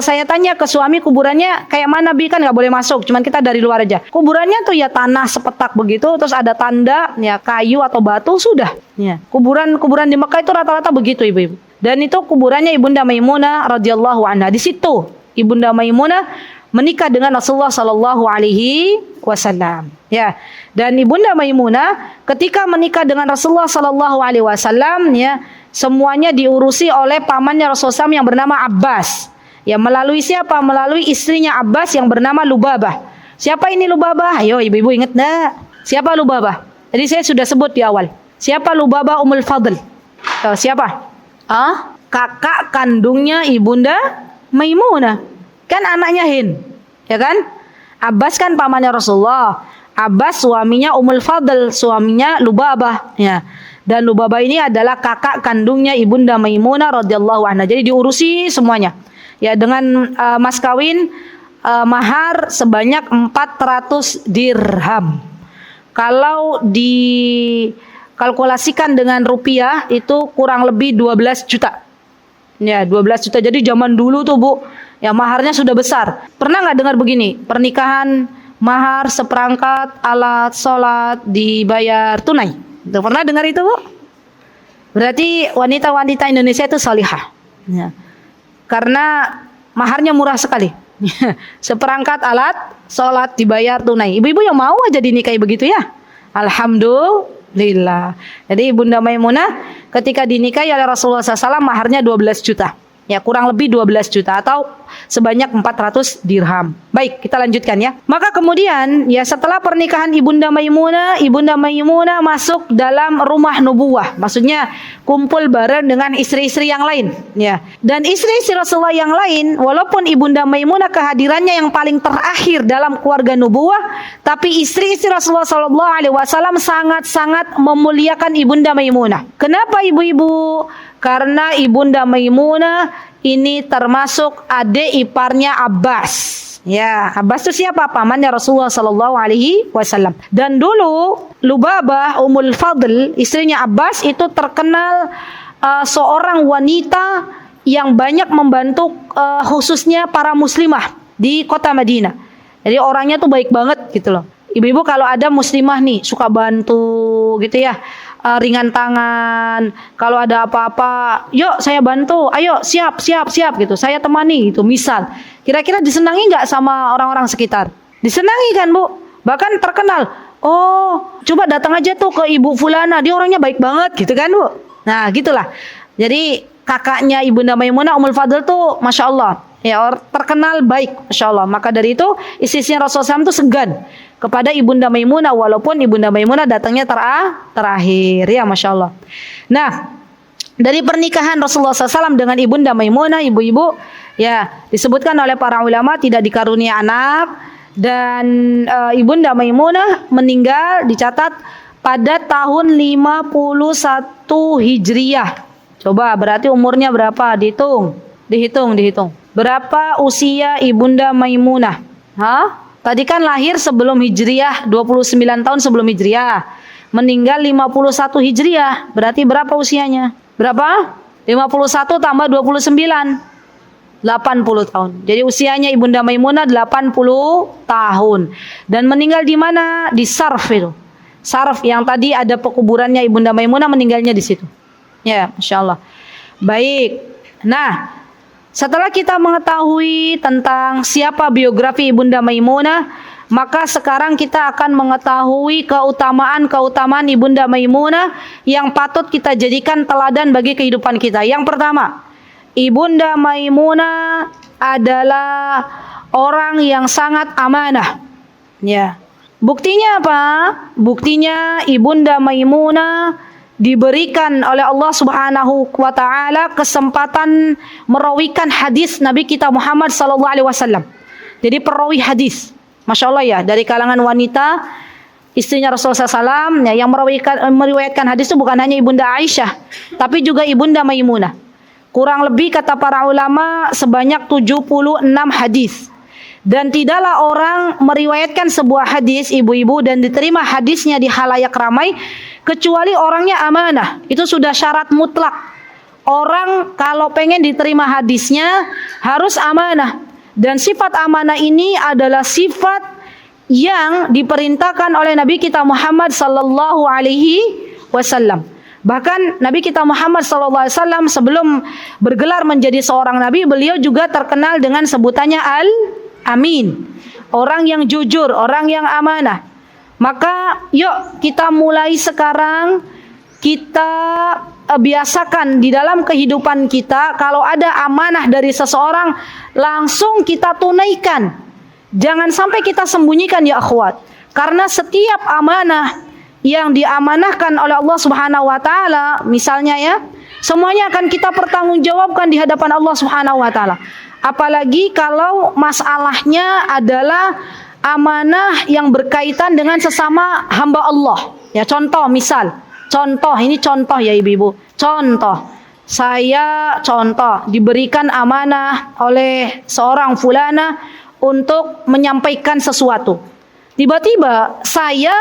saya tanya ke suami, kuburannya kayak mana Bi, kan nggak boleh masuk, cuman kita dari luar aja. Kuburannya tuh ya tanah sepetak begitu, terus ada tanda ya kayu atau batu, sudah. Ya. Kuburan di Mekah itu rata-rata begitu ibu-ibu. Dan itu kuburannya Ibunda Maimunah radhiyallahu anha. Di situ Ibunda Maimunah menikah dengan Rasulullah sallallahu alaihi wasallam. Ya. Dan Ibunda Maimunah ketika menikah dengan Rasulullah sallallahu alaihi wasallam ya, semuanya diurusi oleh pamannya Rasulullah SAW yang bernama Abbas. Ya, melalui siapa? Melalui istrinya Abbas yang bernama Lubabah. Siapa ini Lubabah? Ayo ibu-ibu ingat enggak? Siapa Lubabah? Jadi saya sudah sebut di awal. Siapa Lubabah Ummul Fadl? Siapa? Kakak kandungnya Ibunda Maimunah. Kan anaknya Hind. Ya kan? Abbas kan pamannya Rasulullah. Abbas suaminya Ummul Fadl, suaminya Lubabah. Ya. Dan Lubabah ini adalah kakak kandungnya Ibunda Maimunah radhiyallahu anha. Jadi diurusi semuanya. Ya, dengan mas kawin mahar sebanyak 400 dirham. Kalau dikalkulasikan dengan rupiah itu kurang lebih 12 juta. Ya, 12 juta. Jadi zaman dulu tuh Bu, ya maharnya sudah besar. Pernah nggak dengar begini? Pernikahan mahar seperangkat alat sholat dibayar tunai. Itu pernah dengar itu Bu? Berarti wanita-wanita Indonesia itu salihah. Ya. Karena maharnya murah sekali. Seperangkat alat sholat dibayar tunai. Ibu-ibu yang mau aja dinikahi begitu ya. Alhamdulillah. Jadi Ibunda Maimunah ketika dinikahi oleh Rasulullah SAW maharnya 12 juta. Ya, kurang lebih 12 juta atau sebanyak 400 dirham. Baik, kita lanjutkan ya. Maka kemudian ya setelah pernikahan Ibunda Maimunah masuk dalam rumah nubuwah. Maksudnya kumpul bareng dengan istri-istri yang lain ya. Dan istri-istri Rasulullah yang lain, walaupun Ibunda Maimunah kehadirannya yang paling terakhir dalam keluarga nubuwah, tapi istri-istri Rasulullah SAW sangat-sangat memuliakan Ibunda Maimunah. Kenapa ibu-ibu? Karena Ibunda Maimunah ini termasuk adik iparnya Abbas. Ya, Abbas itu siapa? Pamannya Rasulullah sallallahu alaihi wasallam. Dan dulu Lubabah Ummul Fadl, istrinya Abbas itu terkenal seorang wanita yang banyak membantu khususnya para muslimah di kota Madinah. Jadi orangnya tuh baik banget gitu loh. Ibu-ibu kalau ada muslimah nih suka bantu gitu ya. Ringan tangan, kalau ada apa-apa, yuk saya bantu, ayo siap gitu, saya temani gitu. Misal, kira-kira disenangi nggak sama orang-orang sekitar? Disenangi kan Bu? Bahkan terkenal. Oh, coba datang aja tuh ke Ibu Fulana, dia orangnya baik banget gitu kan Bu? Nah gitulah. Jadi kakaknya Ibunda Maimunah Ummul Fadl tuh Masya Allah ya, terkenal baik Masya Allah. Maka dari itu istri-istrinya Rasulullah SAW tuh segan kepada Ibunda Maimunah, walaupun Ibunda Maimunah datangnya terakhir ya Masya Allah. Nah, dari pernikahan Rasulullah SAW dengan Ibunda Maimunah, ibu-ibu ya disebutkan oleh para ulama tidak dikarunia anak. Dan Ibunda Maimunah meninggal dicatat pada tahun 51 Hijriah. Coba berarti umurnya berapa? Dihitung. Berapa usia Ibunda Maimunah? Tadi kan lahir sebelum Hijriah, 29 tahun sebelum Hijriah. Meninggal 51 Hijriah. Berarti berapa usianya? Berapa? 51 tambah 29. 80 tahun. Jadi usianya Ibunda Maimunah 80 tahun. Dan meninggal di mana? Di Sarf itu. Sarf yang tadi ada pekuburannya Ibunda Maimunah, meninggalnya di situ. Ya, Masya Allah. Baik. Nah, setelah kita mengetahui tentang siapa biografi Ibunda Maimunah, maka sekarang kita akan mengetahui keutamaan Ibunda Maimunah yang patut kita jadikan teladan bagi kehidupan kita. Yang pertama, Ibunda Maimunah adalah orang yang sangat amanah. Ya. Buktinya apa? Buktinya Ibunda Maimunah diberikan oleh Allah Subhanahu wa taala kesempatan merawikan hadis Nabi kita Muhammad sallallahu alaihi wasallam. Jadi perawi hadis. Masya Allah ya, dari kalangan wanita istrinya Rasulullah SAW, ya, yang meriwayatkan hadis itu bukan hanya Ibunda Aisyah, tapi juga Ibunda Maimunah. Kurang lebih kata para ulama sebanyak 76 hadis. Dan tidaklah orang meriwayatkan sebuah hadis, ibu-ibu, dan diterima hadisnya di halayak ramai kecuali orangnya amanah. Itu sudah syarat mutlak. Orang kalau pengen diterima hadisnya harus amanah. Dan sifat amanah ini adalah sifat yang diperintahkan oleh Nabi kita Muhammad sallallahu alaihi wasallam. Bahkan Nabi kita Muhammad sallallahu alaihi wasallam sebelum bergelar menjadi seorang nabi, beliau juga terkenal dengan sebutannya Al-Amin. Orang yang jujur, orang yang amanah. Maka yuk kita mulai sekarang kita biasakan di dalam kehidupan kita, kalau ada amanah dari seseorang langsung kita tunaikan. Jangan sampai kita sembunyikan ya akhwat. Karena setiap amanah yang diamanahkan oleh Allah Subhanahu wa taala, misalnya ya, semuanya akan kita pertanggungjawabkan di hadapan Allah Subhanahu wa taala. Apalagi kalau masalahnya adalah amanah yang berkaitan dengan sesama hamba Allah. Ya, contoh misal, ini contoh ya ibu-ibu. Contoh, saya diberikan amanah oleh seorang fulana untuk menyampaikan sesuatu. Tiba-tiba saya,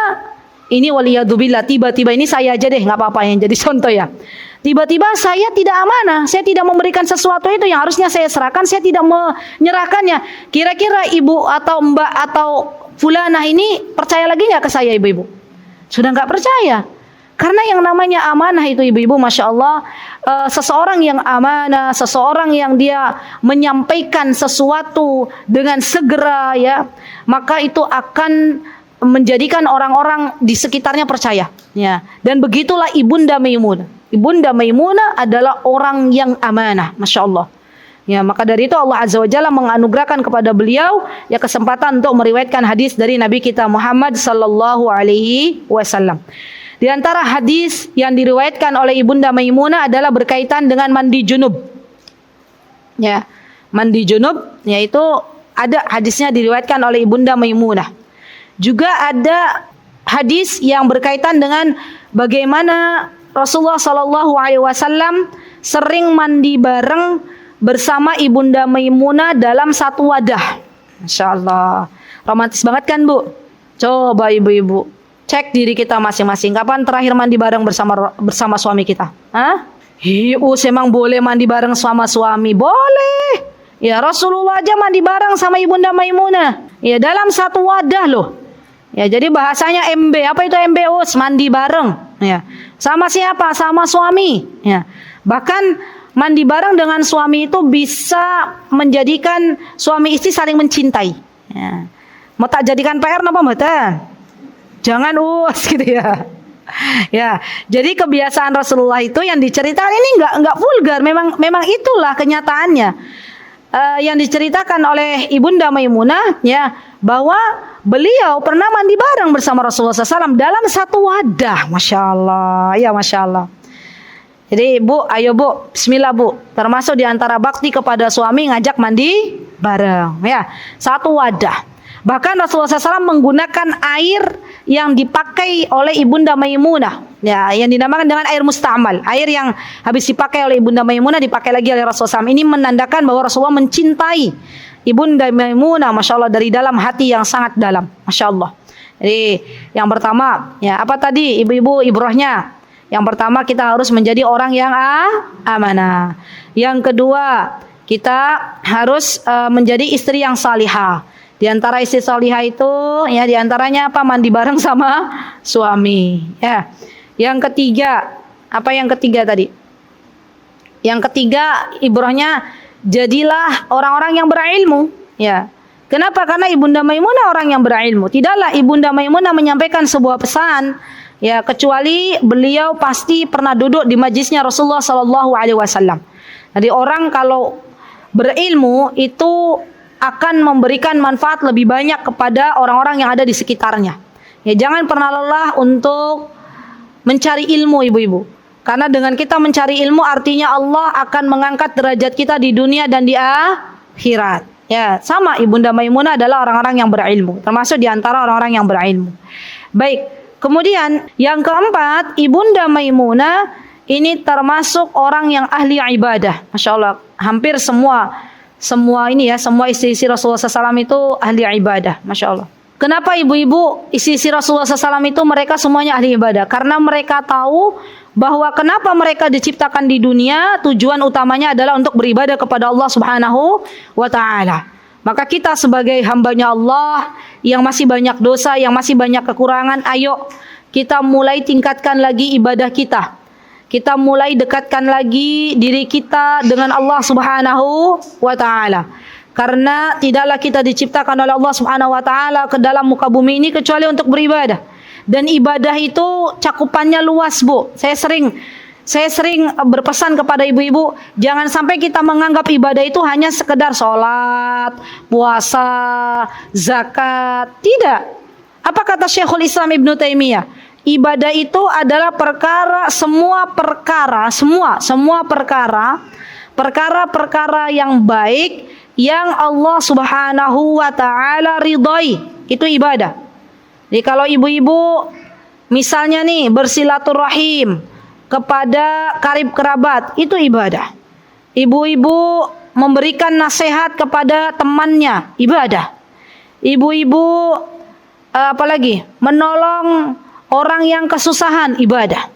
ini waliyadzubillah, tiba-tiba ini saya aja deh, nggak apa-apa yang jadi contoh ya. Tiba-tiba saya tidak amanah, saya tidak memberikan sesuatu itu yang harusnya saya serahkan, saya tidak menyerahkannya. Kira-kira ibu atau mbak atau fulana ini percaya lagi nggak ke saya ibu-ibu? Sudah nggak percaya. Karena yang namanya amanah itu ibu-ibu, Masya Allah, seseorang yang amanah, seseorang yang dia menyampaikan sesuatu dengan segera ya, maka itu akan menjadikan orang-orang di sekitarnya percaya ya. Dan begitulah Ibunda Maimunah. Ibunda Maimunah adalah orang yang amanah, Masya Allah ya. Maka dari itu Allah Azza wa Jalla menganugerahkan kepada beliau ya kesempatan untuk meriwayatkan hadis dari Nabi kita Muhammad sallallahu alaihi wasallam. Di antara hadis yang diriwayatkan oleh Ibunda Maimunah adalah berkaitan dengan mandi junub. Ya, mandi junub yaitu ada hadisnya diriwayatkan oleh Ibunda Maimunah. Juga ada hadis yang berkaitan dengan bagaimana Rasulullah sallallahu alaihi wasallam sering mandi bareng bersama Ibunda Maimunah dalam satu wadah. Masya Allah, romantis banget kan Bu? Coba ibu-ibu cek diri kita masing-masing. Kapan terakhir mandi bareng bersama suami kita? Hah? Emang boleh mandi bareng sama suami? Boleh. Ya, Rasulullah aja mandi bareng sama Ibunda Maimunah. Ya, dalam satu wadah loh. Ya, jadi bahasanya MB. Apa itu MB? Mandi bareng. Ya. Sama siapa? Sama suami. Ya. Bahkan mandi bareng dengan suami itu bisa menjadikan suami istri saling mencintai. Ya. Mau tak jadikan PR apa mboten? Jangan gitu ya. Ya, jadi kebiasaan Rasulullah itu yang diceritakan ini enggak vulgar, memang itulah kenyataannya. Yang diceritakan oleh Ibunda Maimunah ya, bahwa beliau pernah mandi bareng bersama Rasulullah SAW dalam satu wadah. Masya Allah, ya Masya Allah. Jadi Bu, ayo Bu, bismillah Bu. Termasuk diantara bakti kepada suami ngajak mandi bareng ya, satu wadah. Bahkan Rasulullah SAW menggunakan air yang dipakai oleh Ibunda Maimunah ya, yang dinamakan dengan air musta'mal. Air yang habis dipakai oleh Ibunda Maimunah dipakai lagi oleh Rasulullah SAW. Ini menandakan bahwa Rasulullah mencintai Ibunda Maimunah, Masya Allah, dari dalam hati yang sangat dalam, Masya Allah. Jadi yang pertama ya, apa tadi ibu-ibu ibrohnya? Yang pertama kita harus menjadi orang yang amanah. Yang kedua kita harus menjadi istri yang salihah. Di antara istri salihah itu ya, di antaranya apa? Mandi bareng sama suami ya. Yang ketiga, apa yang ketiga tadi? Yang ketiga ibrohnya, jadilah orang-orang yang berilmu ya. Kenapa? Karena Ibunda Maimunah orang yang berilmu. Tidaklah Ibunda Maimunah menyampaikan sebuah pesan ya, kecuali beliau pasti pernah duduk di majlisnya Rasulullah sallallahu alaihi wasallam. Jadi orang kalau berilmu itu akan memberikan manfaat lebih banyak kepada orang-orang yang ada di sekitarnya. Ya, jangan pernah lelah untuk mencari ilmu ibu-ibu. Karena dengan kita mencari ilmu artinya Allah akan mengangkat derajat kita di dunia dan di akhirat. Ya, sama Ibunda Maimunah adalah orang-orang yang berilmu, termasuk di antara orang-orang yang berilmu. Baik. Kemudian yang keempat, Ibunda Maimunah ini termasuk orang yang ahli ibadah. Masya Allah, hampir semua ini ya, semua istri-istri Rasulullah SAW itu ahli ibadah. Masya Allah. Kenapa ibu-ibu istri-istri Rasulullah SAW itu mereka semuanya ahli ibadah? Karena mereka tahu bahwa kenapa mereka diciptakan di dunia, tujuan utamanya adalah untuk beribadah kepada Allah Subhanahu wa Ta'ala. Maka kita sebagai hambanya Allah yang masih banyak dosa, yang masih banyak kekurangan, ayo kita mulai tingkatkan lagi ibadah kita. Kita mulai dekatkan lagi diri kita dengan Allah Subhanahu wa Ta'ala. Karena tidaklah kita diciptakan oleh Allah Subhanahu wa Ta'ala ke dalam muka bumi ini kecuali untuk beribadah. Dan ibadah itu cakupannya luas, Bu. Saya sering berpesan kepada ibu-ibu, jangan sampai kita menganggap ibadah itu hanya sekedar sholat, puasa, zakat. Tidak. Apa kata Syekhul Islam Ibnu Taimiyah? Ibadah itu adalah semua perkara yang baik yang Allah Subhanahu wa Ta'ala ridhai. Itu ibadah. Jadi kalau ibu-ibu misalnya nih bersilaturahim kepada karib kerabat, itu ibadah. Ibu-ibu memberikan nasihat kepada temannya, ibadah. Ibu-ibu apalagi menolong orang yang kesusahan, ibadah.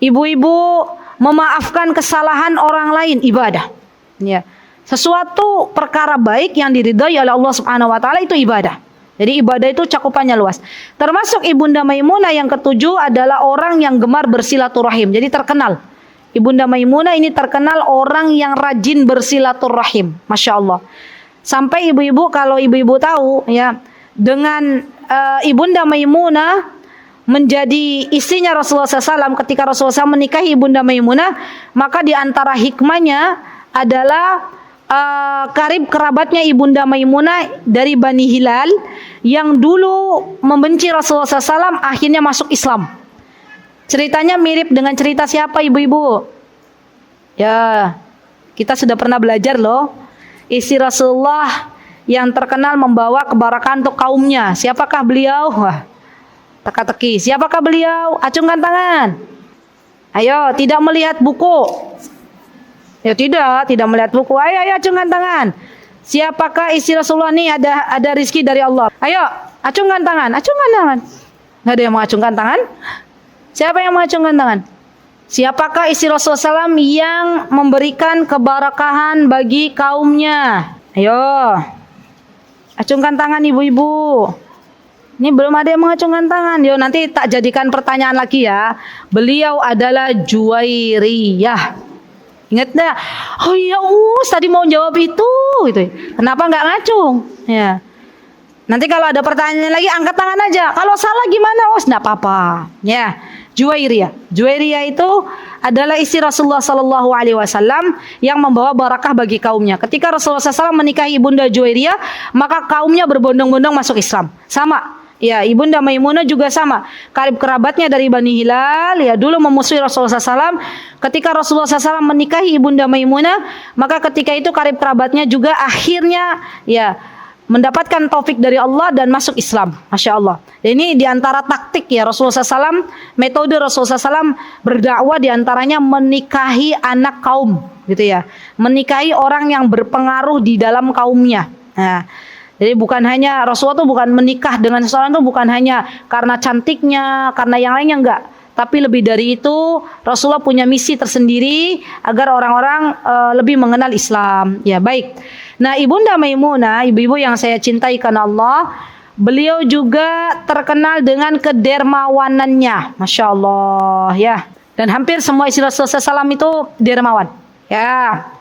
Ibu-ibu memaafkan kesalahan orang lain, ibadah. Ya. Sesuatu perkara baik yang diridhai oleh Allah Subhanahu wa Ta'ala itu ibadah. Jadi ibadah itu cakupannya luas. Termasuk Ibunda Maimunah yang ketujuh adalah orang yang gemar bersilaturahim. Jadi terkenal. Ibunda Maimunah ini terkenal orang yang rajin bersilaturahim. Masya Allah. Sampai ibu-ibu, kalau ibu-ibu tahu ya, dengan Ibunda Maimunah menjadi istrinya Rasulullah SAW, ketika Rasulullah SAW menikahi Ibunda Maimunah, maka di antara hikmahnya adalah karib kerabatnya Ibunda Maimunah dari Bani Hilal yang dulu membenci Rasulullah SAW akhirnya masuk Islam. Ceritanya mirip dengan cerita siapa ibu-ibu? Ya, kita sudah pernah belajar loh. Istri Rasulullah yang terkenal membawa keberkahan untuk kaumnya. Siapakah beliau? Wah, teka-teki. Siapakah beliau? Acungkan tangan. Ayo, tidak melihat buku. Ya tidak melihat buku. Ayo acungkan tangan. Siapakah istri Rasulullah ini ada rizki dari Allah? Ayo, acungkan tangan. Nggak ada yang mengacungkan tangan? Siapa yang mengacungkan tangan? Siapakah istri Rasulullah SAW yang memberikan keberkahan bagi kaumnya? Ayo, acungkan tangan ibu-ibu. Ini belum ada yang mengacungkan tangan. Yo, nanti tak jadikan pertanyaan lagi ya. Beliau adalah Juwairiyah. Ingat enggak? Oh iya, tadi mau jawab itu gitu. Kenapa enggak ngacung? Ya. Nanti kalau ada pertanyaan lagi angkat tangan aja. Kalau salah gimana? Enggak apa-apa. Ya. Juwairiyah. Juwairiyah itu adalah istri Rasulullah sallallahu alaihi wasallam yang membawa barakah bagi kaumnya. Ketika Rasulullah SAW menikahi Ibunda Juwairiyah, maka kaumnya berbondong-bondong masuk Islam. Sama. Ya, Ibunda Maimunah juga sama. Karib kerabatnya dari Bani Hilal, ya dulu memusuhi Rasulullah SAW. Ketika Rasulullah SAW menikahi Ibunda Maimunah, maka ketika itu karib kerabatnya juga akhirnya ya mendapatkan taufik dari Allah dan masuk Islam. Masya Allah. Ini diantara taktik ya Rasulullah SAW, metode Rasulullah SAW berdakwah diantaranya menikahi anak kaum, gitu ya. Menikahi orang yang berpengaruh di dalam kaumnya. Nah, jadi bukan hanya Rasulullah itu bukan menikah dengan seseorang itu bukan hanya karena cantiknya, karena yang lainnya enggak. Tapi lebih dari itu Rasulullah punya misi tersendiri agar orang-orang lebih mengenal Islam. Ya baik. Nah Ibunda Maimunah, ibu-ibu yang saya cintai karena Allah, beliau juga terkenal dengan kedermawanannya, masya Allah ya. Dan hampir semua istri Rasulullah SAW itu dermawan. Ya.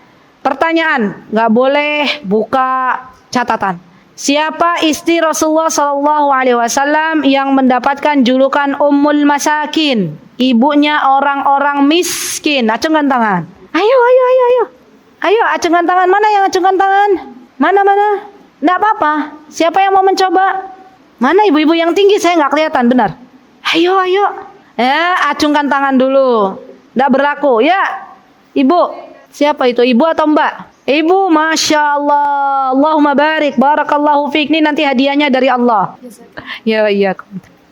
Pertanyaan, nggak boleh buka catatan. Siapa istri Rasulullah SAW yang mendapatkan julukan Ummul Masakin, ibunya orang-orang miskin? Acungkan tangan. Ayo, acungkan tangan. Mana yang acungkan tangan? Mana? Nggak apa-apa. Siapa yang mau mencoba? Mana ibu-ibu yang tinggi? Saya nggak kelihatan, benar. Ayo. Ya, acungkan tangan dulu. Nggak berlaku. Ya, ibu. Siapa itu? Ibu atau mbak? Ibu, masya Allah, Allahumma barik, barakallahu fiik. Ini nanti hadiahnya dari Allah. Ya, iya.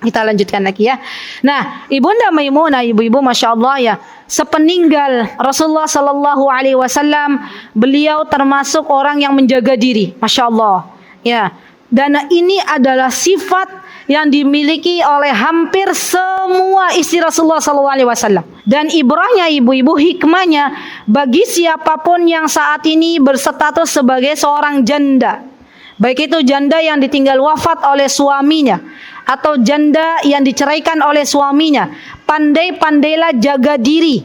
Kita lanjutkan lagi ya. Nah, Ibunda Maimunah, ibu-ibu Masya Allah ya, sepeninggal Rasulullah Sallallahu Alaihi Wasallam, beliau termasuk orang yang menjaga diri, Masya Allah ya. Dan ini adalah sifat yang dimiliki oleh hampir semua istri Rasulullah Sallallahu Alaihi Wasallam. Dan ibrahnya ibu-ibu, hikmahnya bagi siapapun yang saat ini berstatus sebagai seorang janda, baik itu janda yang ditinggal wafat oleh suaminya atau janda yang diceraikan oleh suaminya, pandai-pandailah jaga diri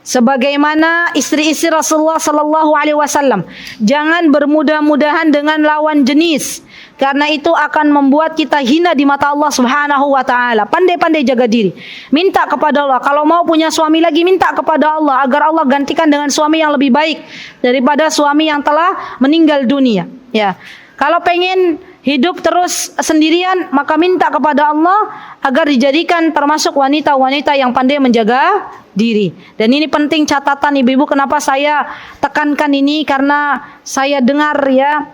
sebagaimana istri-istri Rasulullah Sallallahu Alaihi Wasallam. Jangan bermudah-mudahan dengan lawan jenis, karena itu akan membuat kita hina di mata Allah Subhanahu wa taala. Pandai-pandai jaga diri. Minta kepada Allah. Kalau mau punya suami lagi, minta kepada Allah agar Allah gantikan dengan suami yang lebih baik daripada suami yang telah meninggal dunia. Ya. Kalau pengen hidup terus sendirian, maka minta kepada Allah agar dijadikan termasuk wanita-wanita yang pandai menjaga diri. Dan ini penting catatan ibu-ibu, kenapa saya tekankan ini, karena saya dengar ya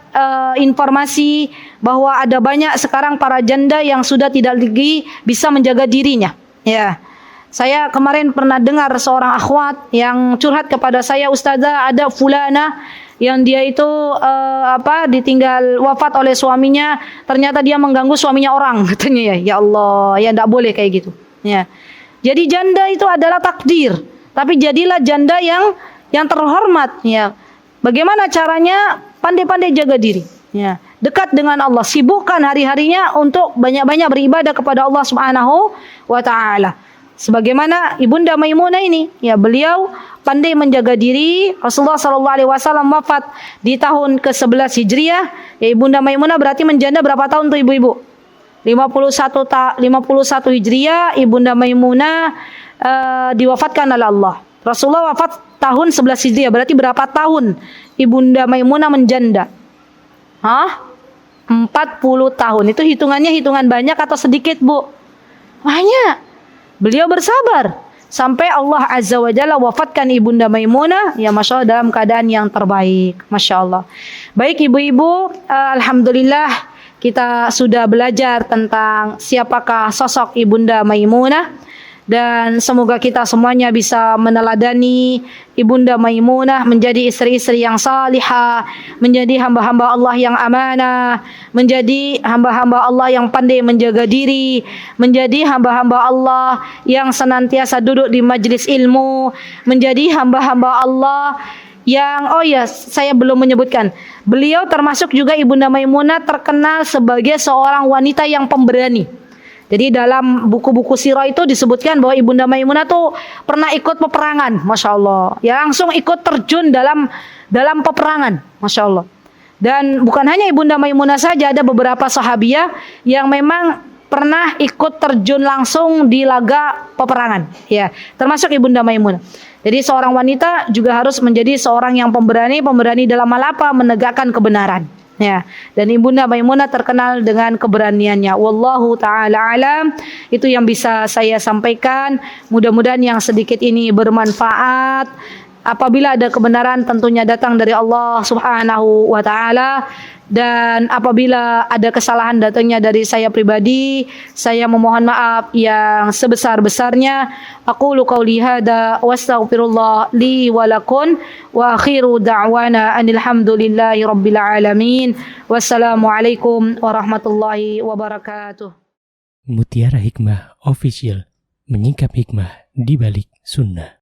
informasi bahwa ada banyak sekarang para janda yang sudah tidak lagi bisa menjaga dirinya. Ya. Saya kemarin pernah dengar seorang akhwat yang curhat kepada saya, "Ustazah, ada fulana yang dia itu ditinggal wafat oleh suaminya, ternyata dia mengganggu suaminya orang," katanya ya. Ya Allah, ya enggak boleh kayak gitu. Ya. Jadi janda itu adalah takdir, tapi jadilah janda yang terhormat ya. Bagaimana caranya? Pandai-pandai jaga diri. Ya. Dekat dengan Allah, sibukkan hari-harinya untuk banyak-banyak beribadah kepada Allah Subhanahu wa taala. Sebagaimana Ibunda Maimunah ini, ya, beliau pandai menjaga diri. Rasulullah Sallallahu Alaihi Wasallam wafat di tahun ke-11 Hijriah. Ya, Ibunda Maimunah berarti menjanda berapa tahun tuh ibu-ibu? 51 Hijriah. Ibunda Maimunah diwafatkan oleh Allah. Rasulullah wafat tahun 11 Hijriah. Berarti berapa tahun Ibunda Maimunah menjanda? 40 tahun. Itu hitungannya hitungan banyak atau sedikit, Bu? Banyak. Beliau bersabar sampai Allah Azza wa Jalla wafatkan Ibunda Maimunah, ya Masya Allah, dalam keadaan yang terbaik. Masya Allah. Baik ibu-ibu, alhamdulillah kita sudah belajar tentang siapakah sosok Ibunda Maimunah. Dan semoga kita semuanya bisa meneladani Ibunda Maimunah menjadi istri-istri yang salihah, menjadi hamba-hamba Allah yang amanah, menjadi hamba-hamba Allah yang pandai menjaga diri, menjadi hamba-hamba Allah yang senantiasa duduk di majlis ilmu, menjadi hamba-hamba Allah yang, saya belum menyebutkan, beliau termasuk juga Ibunda Maimunah terkenal sebagai seorang wanita yang pemberani. Jadi dalam buku-buku sirah itu disebutkan bahwa Ibunda Maimunah tuh pernah ikut peperangan, Masya Allah. Ya, langsung ikut terjun dalam peperangan, Masya Allah. Dan bukan hanya Ibunda Maimunah saja, ada beberapa sahabiah yang memang pernah ikut terjun langsung di laga peperangan. Ya, termasuk Ibunda Maimunah. Jadi seorang wanita juga harus menjadi seorang yang pemberani dalam hal apa? Menegakkan kebenaran. Ya, dan Ibunda Maimunah terkenal dengan keberaniannya. Wallahu taala alam. Itu yang bisa saya sampaikan. Mudah-mudahan yang sedikit ini bermanfaat. Apabila ada kebenaran tentunya datang dari Allah Subhanahu wa taala, dan apabila ada kesalahan datangnya dari saya pribadi, saya memohon maaf yang sebesar-besarnya. Aqulu qauli hada wa astaghfirullah li wa lakum wa akhiru da'wana anil hamdulillahi rabbil alamin. Wassalamualaikum warahmatullahi wabarakatuh. Mutiara Hikmah Official, menyingkap hikmah di balik sunnah.